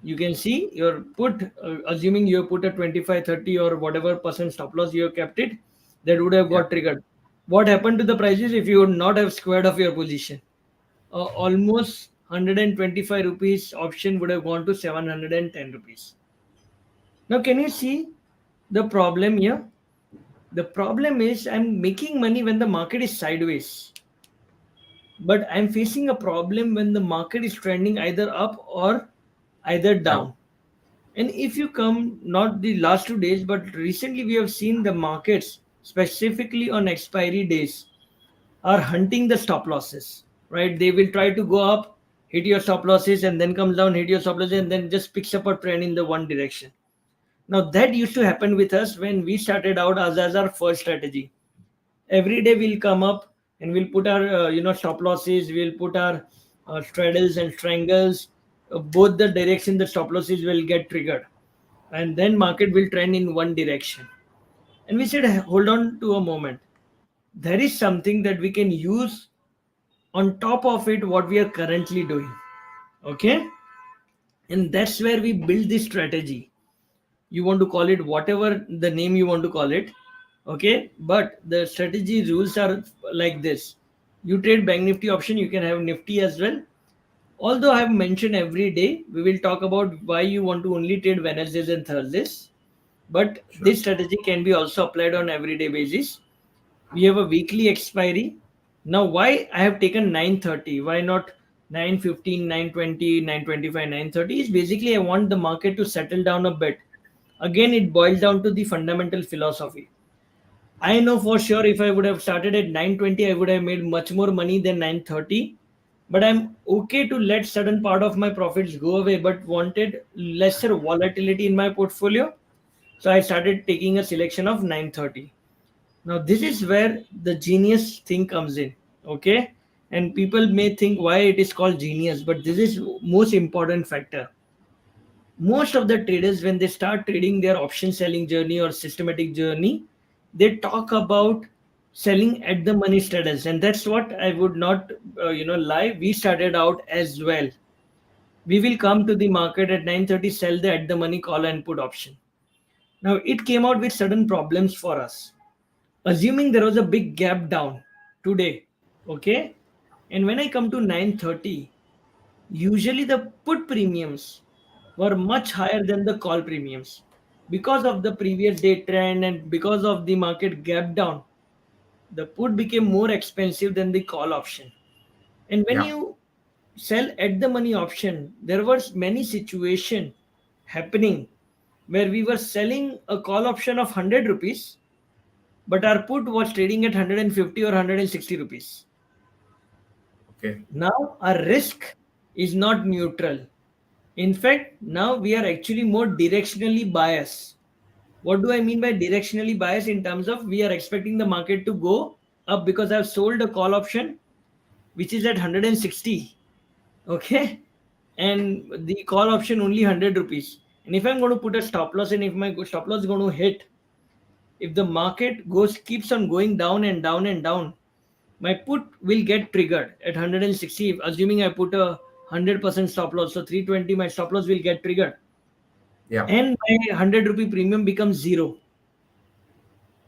You can see your put, assuming you have put a 25, 30 or whatever percent stop loss you have kept it, that would have
Yeah.
got triggered. What happened to the prices if you would not have squared off your position? Almost 125 rupees option would have gone to 710 rupees. Now, can you see the problem here? The problem is I'm making money when the market is sideways, but I'm facing a problem when the market is trending either up or either
Yeah.
down. And if you come, not the last 2 days, but recently we have seen the markets, specifically on expiry days, are hunting the stop losses, right? They will try to go up, hit your stop losses, and then comes down, hit your stop losses, and then just picks up a trend in the one direction. Now, that used to happen with us when we started out as our first strategy. Every day we'll come up and we'll put our stop losses, we'll put our straddles and strangles, both the direction the stop losses will get triggered, and then market will trend in one direction. And we said, hold on to a moment, there is something that we can use on top of it what we are currently doing. Okay, and that's where we build this strategy. You want to call it whatever the name you want to call it. Okay, but the strategy rules are like this: you trade bank nifty option, you can have nifty as well. Although I have mentioned every day, we will talk about why you want to only trade Wednesdays and Thursdays, but
Sure.
this strategy can be also applied on everyday basis. We have a weekly expiry. Now, why I have taken 9:30, why not 9:15, 9:20, 9:25, 9:30 is basically I want the market to settle down a bit. Again, it boils down to the fundamental philosophy. I know for sure if I would have started at 9:20, I would have made much more money than 9:30. But I'm okay to let certain part of my profits go away, but wanted lesser volatility in my portfolio. So I started taking a selection of 9:30. Now this is where the genius thing comes in. Okay. And people may think why it is called genius, but this is most important factor. Most of the traders, when they start trading their option selling journey or systematic journey, they talk about selling at the money straddles, and that's what I would not lie, we started out as well. We will come to the market at 9:30, sell the at the money call and put option. Now it came out with certain problems for us, assuming there was a big gap down today. Okay, and when I come to 9:30, usually the put premiums were much higher than the call premiums because of the previous day trend and because of the market gap down. The put became more expensive than the call option. And when
Yeah.
you sell at the money option, there was many situation happening where we were selling a call option of 100 rupees, but our put was trading at 150 or 160 rupees.
Okay.
Now our risk is not neutral. In fact, now we are actually more directionally biased. What do I mean by directionally biased? In terms of we are expecting the market to go up because I've sold a call option which is at 160. Okay. And the call option only 100 rupees. And if I'm going to put a stop loss, and if my stop loss is going to hit, if the market keeps on going down and down and down, my put will get triggered at 160, assuming I put a 100% stop loss. So 320, my stop loss will get triggered.
Yeah.
And my 100 rupee premium becomes zero.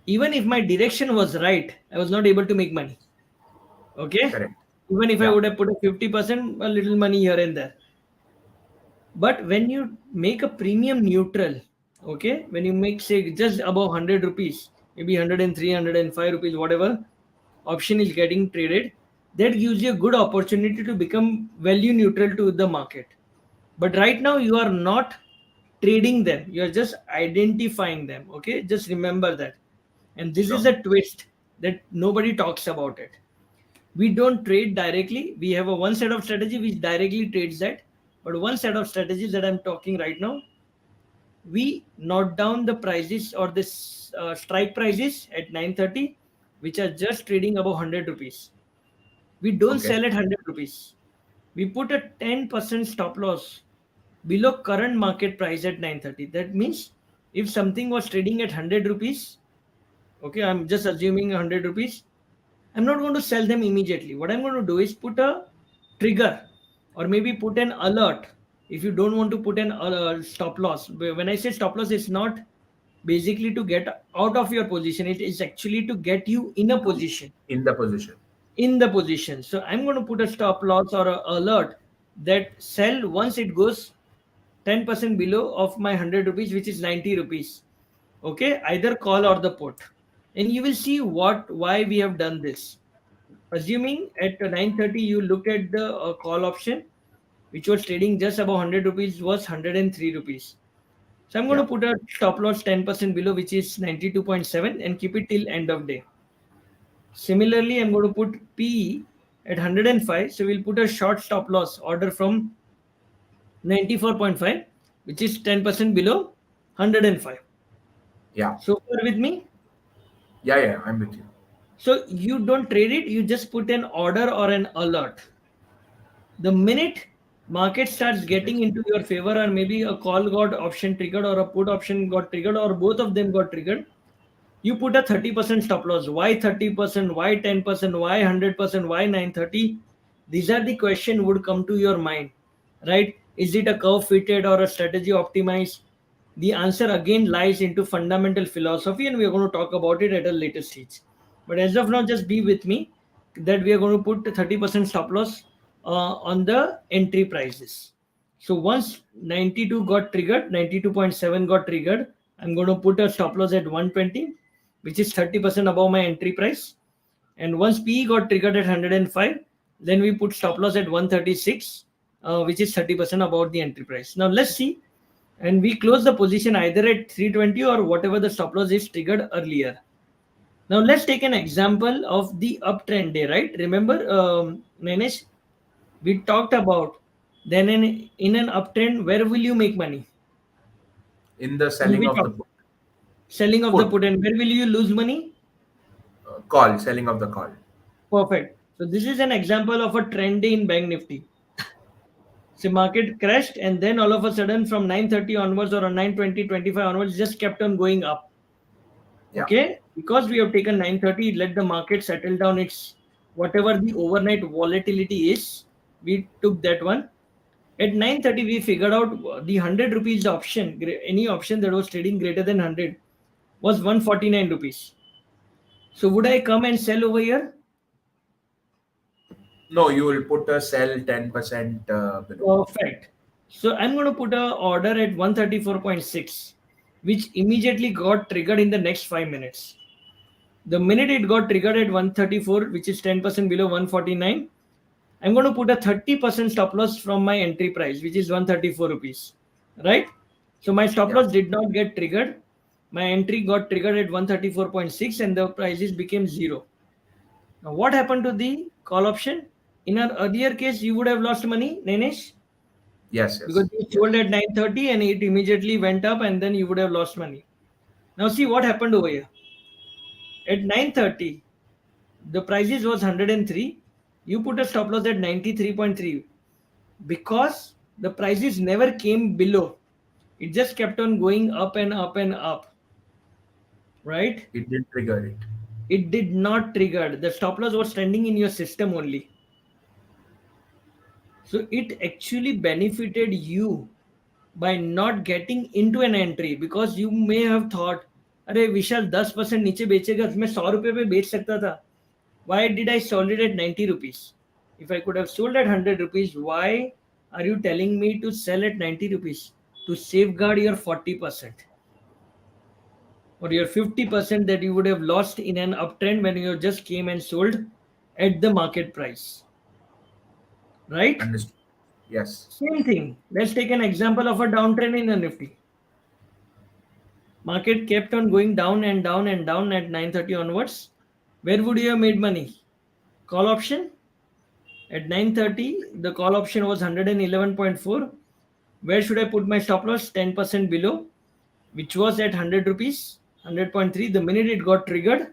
Even if my direction was right, I was not able to make money. Okay.
Correct.
Even if I
Yeah.
would have put a 50%, a little money here and there. But when you make a premium neutral, okay, when you make say just above 100 rupees, maybe 103, 105 rupees, whatever option is getting traded, that gives you a good opportunity to become value neutral to the market. But right now you are not trading them, you are just identifying them. Okay, just remember that. And this is
Sure.
a twist that nobody talks about it. We don't trade directly. We have a one set of strategy which directly trades that, but one set of strategies that I'm talking right now, we note down the prices or this strike prices at 9:30, which are just trading above 100 rupees. We don't
Okay.
sell at 100 rupees. We put a 10% stop loss below current market price at 9:30. That means if something was trading at 100 rupees, okay, I'm just assuming 100 rupees, I'm not going to sell them immediately. What I'm going to do is put a trigger or maybe put an alert. If you don't want to put an stop loss, when I say stop loss, it's not basically to get out of your position, it is actually to get you in a position.
In the position.
In the position. So I'm going to put a stop loss or a alert that sell once it goes 10% below of my 100 rupees, which is 90 rupees. Okay, either call or the put. And you will see why we have done this. Assuming at 9:30 you looked at the call option, which was trading just above 100 rupees, was 103 rupees. So I'm going
Yeah.
to put a stop loss 10% below, which is 92.7, and keep it till end of day. Similarly, I'm going to put PE at 105. So we'll put a short stop loss order from 94.5, which is 10% below 105.
Yeah.
So far with me?
Yeah. Yeah. I'm with you.
So you don't trade it, you just put an order or an alert. The minute market starts getting into your favor, or maybe a call got option triggered or a put option got triggered or both of them got triggered, you put a 30% stop loss. Why 30%? Why 10%? Why 100%? Why 930? These are the question would come to your mind, right? Is it a curve fitted or a strategy optimized? The answer again lies into fundamental philosophy, and we are going to talk about it at a later stage. But as of now, just be with me that we are going to put 30% stop loss on the entry prices. So once 92 got triggered, 92.7 got triggered, I'm going to put a stop loss at 120, which is 30% above my entry price. And once PE got triggered at 105, then we put stop loss at 136, which is 30% above the entry price. Now let's see. And we close the position either at 320 or whatever the stop loss is triggered earlier. Now let's take an example of the uptrend day, right? Remember, Nainesh, we talked about then in an uptrend, where will you make money?
In the
In
selling
which
of the put.
selling of the
Put.
put, and where will you lose money?
Call. Selling of the call.
Perfect. So this is an example of a trend day in Bank Nifty. So market crashed and then all of a sudden from 9:30 onwards or on 9:20, 25 onwards just kept on going up.
Yeah.
Okay, because we have taken 9:30, let the market settle down its whatever the overnight volatility is. We took that one. At 9:30, we figured out the 100 rupees option, any option that was trading greater than 100 was 149 rupees. So would I come and sell over here?
No, you will put a sell 10% below.
Perfect. So I'm going to put a order at 134.6, which immediately got triggered in the next 5 minutes. The minute it got triggered at 134, which is 10% below 149, I'm going to put a 30% stop loss from my entry price, which is 134 rupees, right? So my stop
Yeah.
loss did not get triggered. My entry got triggered at 134.6 and the prices became zero. Now, what happened to the call option? In an earlier case, you would have lost money, Nainesh,
Yes.
because
Yes.
you sold
Yes.
at 9:30 and it immediately went up and then you would have lost money. Now, see what happened over here. At 9:30, the prices was 103. You put a stop loss at 93.3 because the prices never came below. It just kept on going up and up and up, right?
It didn't trigger it.
It did not trigger. The stop loss was standing in your system only. So it actually benefited you by not getting into an entry because you may have thought, अरे विशाल 10% नीचे बेचेगा मैं 100 रुपए पे बेच सकता था. Why did I sold it at 90 rupees? If I could have sold at 100 rupees, why are you telling me to sell at 90 rupees? To safeguard your 40% or your 50% that you would have lost in an uptrend when you just came and sold at the market price, right?
Understood. Yes.
Same thing. Let's take an example of a downtrend in the Nifty. Market kept on going down and down and down at 9:30 onwards. Where would you have made money? Call option at 9:30. The call option was 111.4. Where should I put my stop loss? 10% below, which was at 100 rupees, 100.3. The minute it got triggered,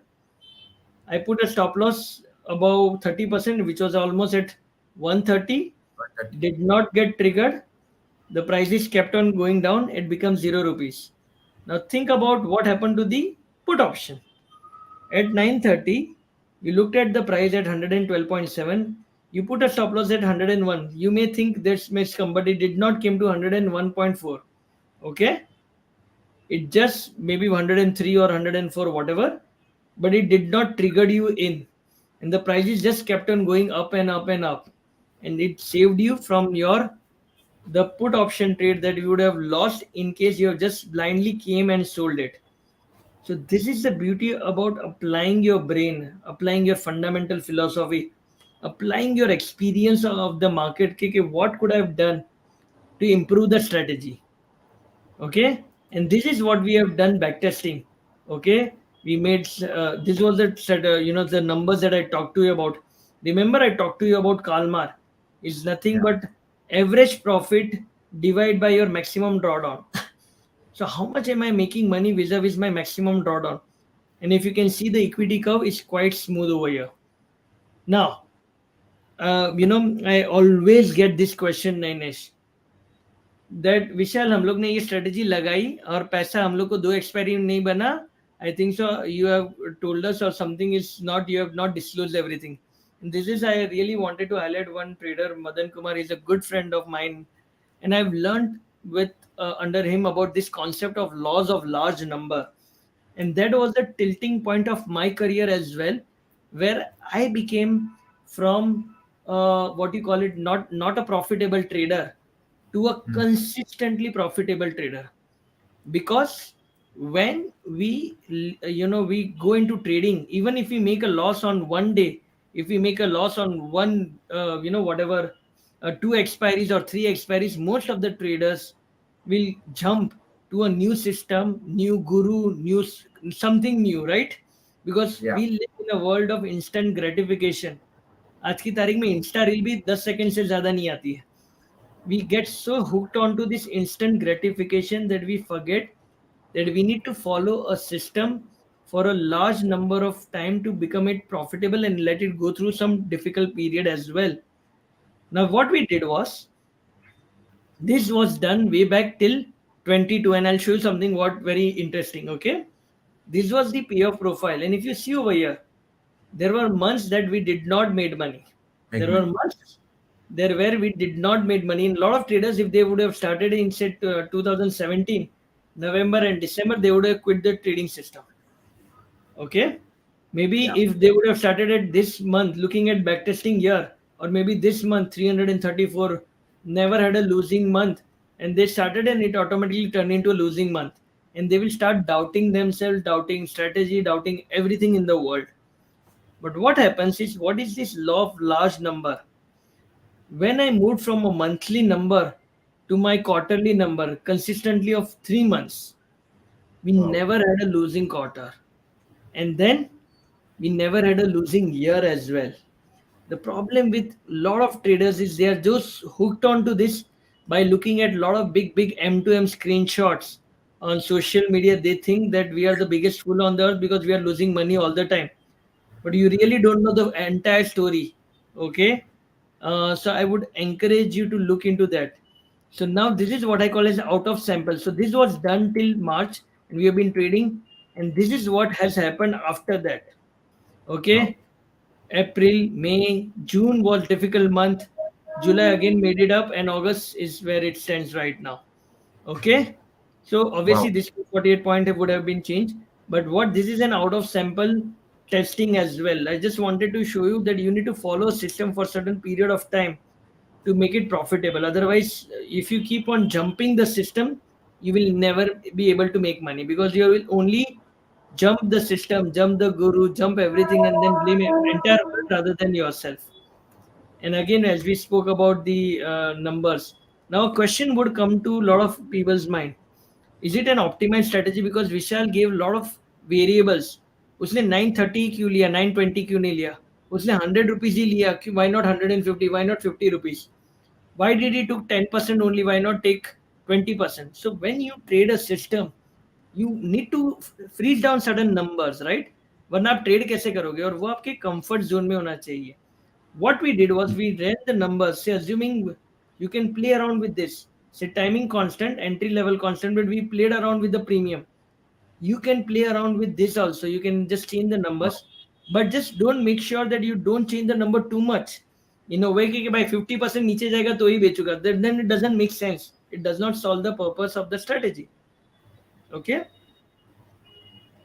I put a stop loss above 30%, which was almost at 130.
130.
Did not get triggered. The prices kept on going down. It becomes 0 rupees. Now think about what happened to the put option. At 9:30, you looked at the price at 112.7. You put a stop loss at 101. You may think this may come, but it did not came to 101.4. Okay, it just maybe 103 or 104, whatever, but it did not trigger you in, and the prices just kept on going up and up and up, and it saved you from your the put option trade that you would have lost in case you have just blindly came and sold it. So this is the beauty about applying your brain, applying your fundamental philosophy, applying your experience of the market. Okay, what could I have done to improve the strategy? Okay, and this is what we have done backtesting. Okay, we made this was the the numbers that I talked to you about. Remember, I talked to you about Kalmar. It's nothing
Yeah.
but average profit divided by your maximum drawdown. So how much am I making money vis-a-vis my maximum drawdown? And if you can see, the equity curve is quite smooth over here. Now, I always get this question, Nainesh, that विशाल हम लोग ने ये strategy लगाई और पैसा हम लोग को दो एक्सपायरी नहीं बना. I think so you have told us or something is not, you have not disclosed everything. And this is, I really wanted to highlight one trader, Madan Kumar. Is a good friend of mine, and I've learned with under him about this concept of laws of large number, and that was the tilting point of my career as well, where I became from what you call it, not a profitable trader to a
Hmm.
consistently profitable trader. Because when we we go into trading, even if we make a loss on one day, if we make a loss on one whatever, two expiries or three expiries, most of the traders will jump to a new system, new guru, something new, right? Because
Yeah.
we live in a world of instant gratification. आज की तारीख में Insta reel भी 10 second से ज्यादा नहीं आती है. We get so hooked onto this instant gratification that we forget that we need to follow a system for a large number of time to become it profitable and let it go through some difficult period as well. Now what we did was, this was done way back till 22, and I'll show you something what very interesting. Okay, this was the payoff profile, and if you see over here, there were months that we did not made money. There were
Agree.
months there where we did not made money. In a lot of traders, if they would have started in say 2017 November and December, they would have quit the trading system. Okay, maybe
Yeah.
if they would have started at this month looking at backtesting year, or maybe this month 334 never had a losing month, and they started and it automatically turned into a losing month, and they will start doubting themselves, doubting strategy, doubting everything in the world. But what happens is, what is this law of large number? When I moved from a monthly number to my quarterly number consistently of 3 months, we
Wow.
never had a losing quarter. And then we never had a losing year as well. The problem with a lot of traders is they are just hooked onto this by looking at a lot of big M2M screenshots on social media. They think that we are the biggest fool on the earth because we are losing money all the time, but you really don't know the entire story. Okay, so I would encourage you to look into that. So now this is what I call as out of sample. So this was done till March, and we have been trading, and this is what has happened after that.
Wow.
Okay, April, May, June was difficult month. July again made it up, and August is where it stands right now. Okay, so obviously
Wow.
this 48 point would have been changed, but what this is an out of sample testing as well. I just wanted to show you that you need to follow a system for certain period of time to make it profitable. Otherwise, if you keep on jumping the system, you will never be able to make money, because you will only jump the system, jump the guru, jump everything, and then blame entire world rather than yourself. And again, as we spoke about the numbers, now a question would come to a lot of people's mind. Is it an optimized strategy? Because Vishal gave a lot of variables. उसने 930 क्यों लिया, 920 क्यों नहीं लिया, उसने 100 rupees ही लिया क्यों, why not 150, why not 50 rupees, why did he took 10% only, why not take 20%? So when you trade a system, you need to freeze down certain numbers, right? वरना आप ट्रेड कैसे करोगे, और वो आपके कंफर्ट जोन में होना चाहिए. What we did was we ran the numbers, say assuming you can play around with this, say timing constant, entry level constant, but we played around with the premium. You can play around with this also, you can just change the numbers, but just don't make sure that you don't change the number too much in a way कि भाई 50% नीचे जाएगा तो ही बेचूंगा, then it doesn't make sense, it does not solve the purpose of the strategy. Okay,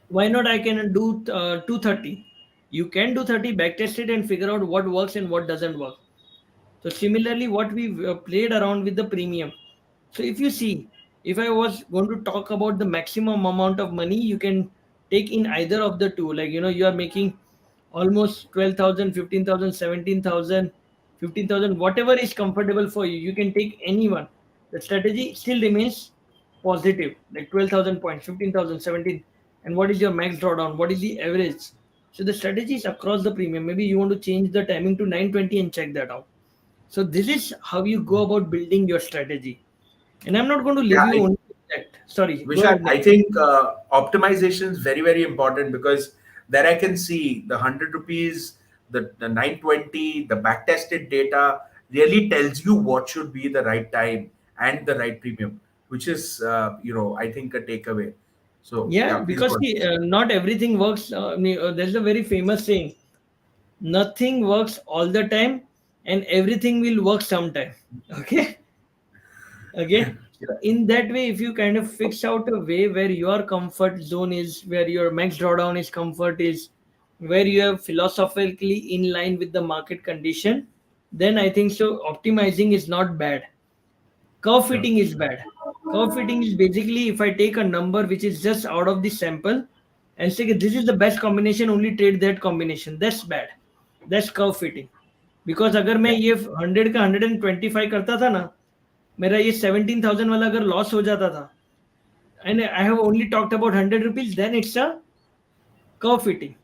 why not I can do 230, you can do 30, backtest it and figure out what works and what doesn't work. So similarly, what we played around with the premium. So if you see, if I was going to talk about the maximum amount of money you can take in either of the two, like you are making almost 12,000, 15,000, 17,000, 15,000, whatever is comfortable for you, you can take anyone. The strategy still remains positive, like 12,000 points, 15,000, 17, and what is your max drawdown? What is the average? So the strategy is across the premium. Maybe you want to change the timing to 920 and check that out. So this is how you go about building your strategy. And I'm not going to leave
Yeah,
you only with that. Sorry, go
Vishal,
ahead.
I think optimization is very, very important because there I can see the 100 rupees, the 920, the backtested data really tells you what should be the right time and the right premium, which is, I think a takeaway. So,
Yeah,
yeah, please
because
go on.
see, not everything works. There's a very famous saying: nothing works all the time, and everything will work sometime. Okay, okay. So in that way, if you kind of fix out a way where your comfort zone is, where your max drawdown is, comfort is, where you are philosophically in line with the market condition, then I think so. Optimizing is not bad. Curve
Sure.
fitting is bad. Curve fitting is basically if I take a number which is just out of the sample and say this is the best combination, only trade that combination. That's bad. That's curve fitting. Because अगर मैं
Yeah.
ये 100 का 125 करता था ना, मेरा ये 17,000 वाला अगर लॉस हो जाता था, and I have only talked about 100 rupees, then it's a curve fitting.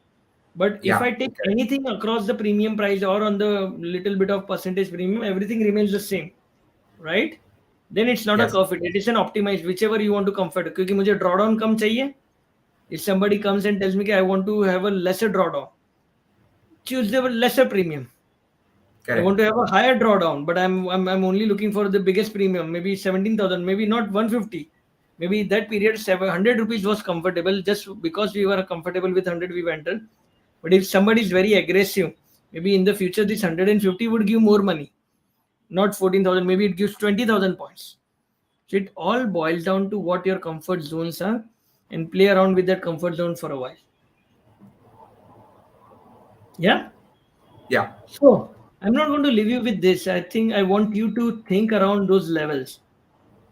But if
Yeah.
I take
Correct.
anything across the premium price or on the little bit of percentage premium, everything remains the same, right? Then it's not a
Yes.
curve fit. It is an optimized, whichever you want to comfort. क्योंकि मुझे drawdown कम चाहिए. If somebody comes and tells me कि I want to have a lesser drawdown, choose the lesser premium. I want
Correct.
to have a higher drawdown, but I'm only looking for the biggest premium, maybe 17,000, maybe not 150. Maybe that period 700 rupees was comfortable. Just because we were comfortable with 100, we went in. But if somebody is very aggressive, maybe in the future this 150 would give more money, not 14,000. Maybe it gives 20,000 points. So it all boils down to what your comfort zones are and play around with that comfort zone for a while. Yeah.
Yeah.
So I'm not going to leave you with this. I think I want you to think around those levels.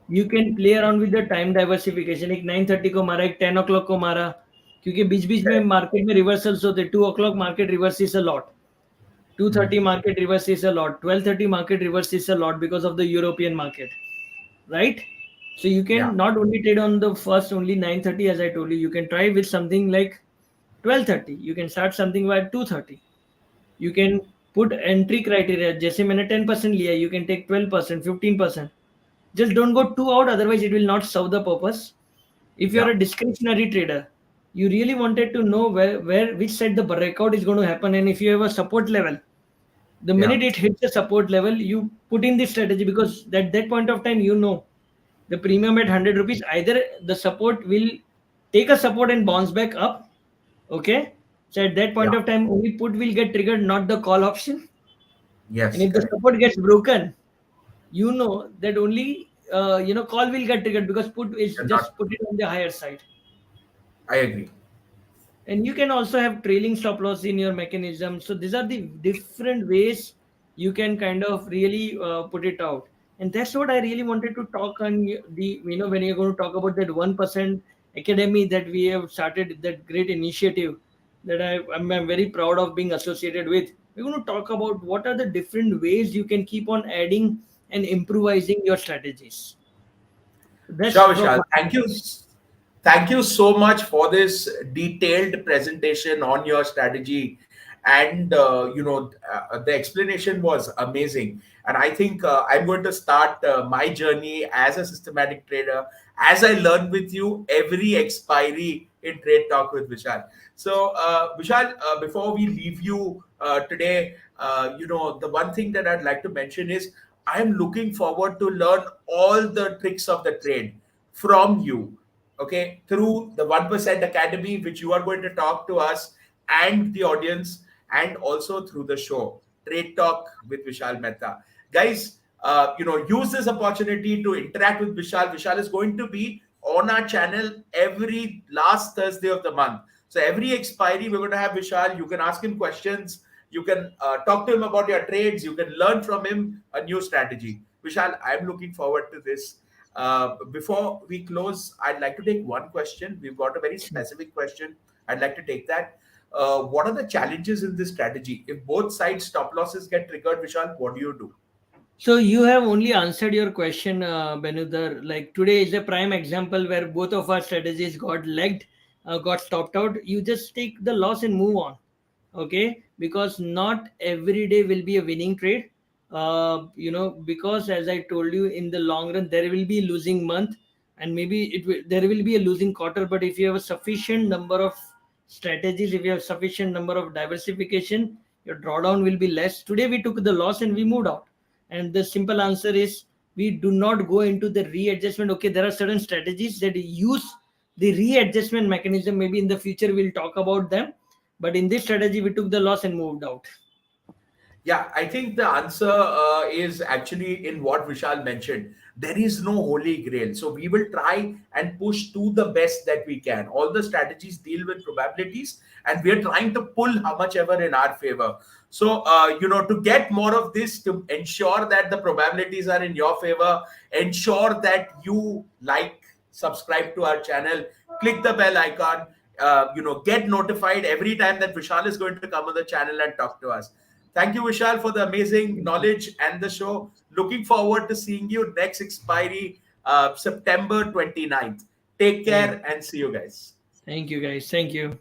You can play around with the time diversification. एक 9:30 को मारा, एक 10 o'clock को मारा, क्योंकि बीच बीच में
Correct.
Market में reversals होते. 2 o'clock market reverses a lot. 2:30
Mhm.
market reverses a lot. 12:30 market reverses a lot because of the European market, right? So you
Yeah.
can not only trade on the first only 9:30 as I told you. You can try with something like 12:30. You can start something by 2:30. You can put entry criteria. जैसे मैंने 10% लिया, you can take 12%, 15%. Just don't go too out, otherwise it will not serve the purpose. If you are
Yeah.
a discretionary trader, you really wanted to know where which side the breakout is going to happen, and if you have a support level, the
Yeah.
minute it hits the support level, you put in this strategy because at that point of time, the premium at 100 rupees, either the support will take a support and bounce back up. Okay. So at that point
Yeah.
of time, only put will get triggered, not the call option. And
Yes.
if the
Correct.
support gets broken, you know that only call will get triggered because put is
You're
just
not.
put it on the higher side.
I agree.
And you can also have trailing stop loss in your mechanism. So these are the different ways you can kind of really put it out. And that's what I really wanted to talk on the when you're going to talk about that 1% academy that we have started, that great initiative that I'm very proud of being associated with. we're going to talk about what are the different ways you can keep on adding and improvising your strategies. That's
Sure,
from
Vishal.
my
Thank you. Thank you so much for this detailed presentation on your strategy. And, the explanation was amazing. And I think I'm going to start my journey as a systematic trader as I learn with you every expiry in Trade Talk with Vishal. So, Vishal, before we leave you today, the one thing that I'd like to mention is I'm looking forward to learn all the tricks of the trade from you, okay, through the 1% Academy, which you are going to talk to us and the audience, and also through the show, Trade Talk with Vishal Mehta. Guys, use this opportunity to interact with Vishal. Vishal is going to be on our channel every last Thursday of the month. So every expiry, we're going to have Vishal. You can ask him questions. You can talk to him about your trades. You can learn from him a new strategy. Vishal, I'm looking forward to this. Before we close, I'd like to take one question. We've got a very specific question. I'd like to take that. What are the challenges in this strategy? If both sides stop losses get triggered, Vishal, what do you do?
So you have only answered your question, Benudar. Like today is a prime example where both of our strategies got legged, got stopped out. You just take the loss and move on. Okay, because not every day will be a winning trade. Because as I told you, in the long run there will be losing month, and maybe there will be a losing quarter. But if you have a sufficient number of strategies, if you have sufficient number of diversification, your drawdown will be less. Today we took the loss and we moved out, and the simple answer is we do not go into the readjustment. Okay, there are certain strategies that use the readjustment mechanism. Maybe in the future we'll talk about them, but in this strategy, we took the loss and moved out.
Yeah, I think the answer is actually in what Vishal mentioned. There is no holy grail. So we will try and push to the best that we can. All the strategies deal with probabilities, and we are trying to pull how much ever in our favor. So, to get more of this, to ensure that the probabilities are in your favor, ensure that you like, subscribe to our channel, click the bell icon, get notified every time that Vishal is going to come on the channel and talk to us. Thank you, Vishal, for the amazing
Thank you.
knowledge and the show. Looking forward to seeing you next expiry, September 29th. Take
Thank,
care and see you guys.
thank you, guys. Thank you.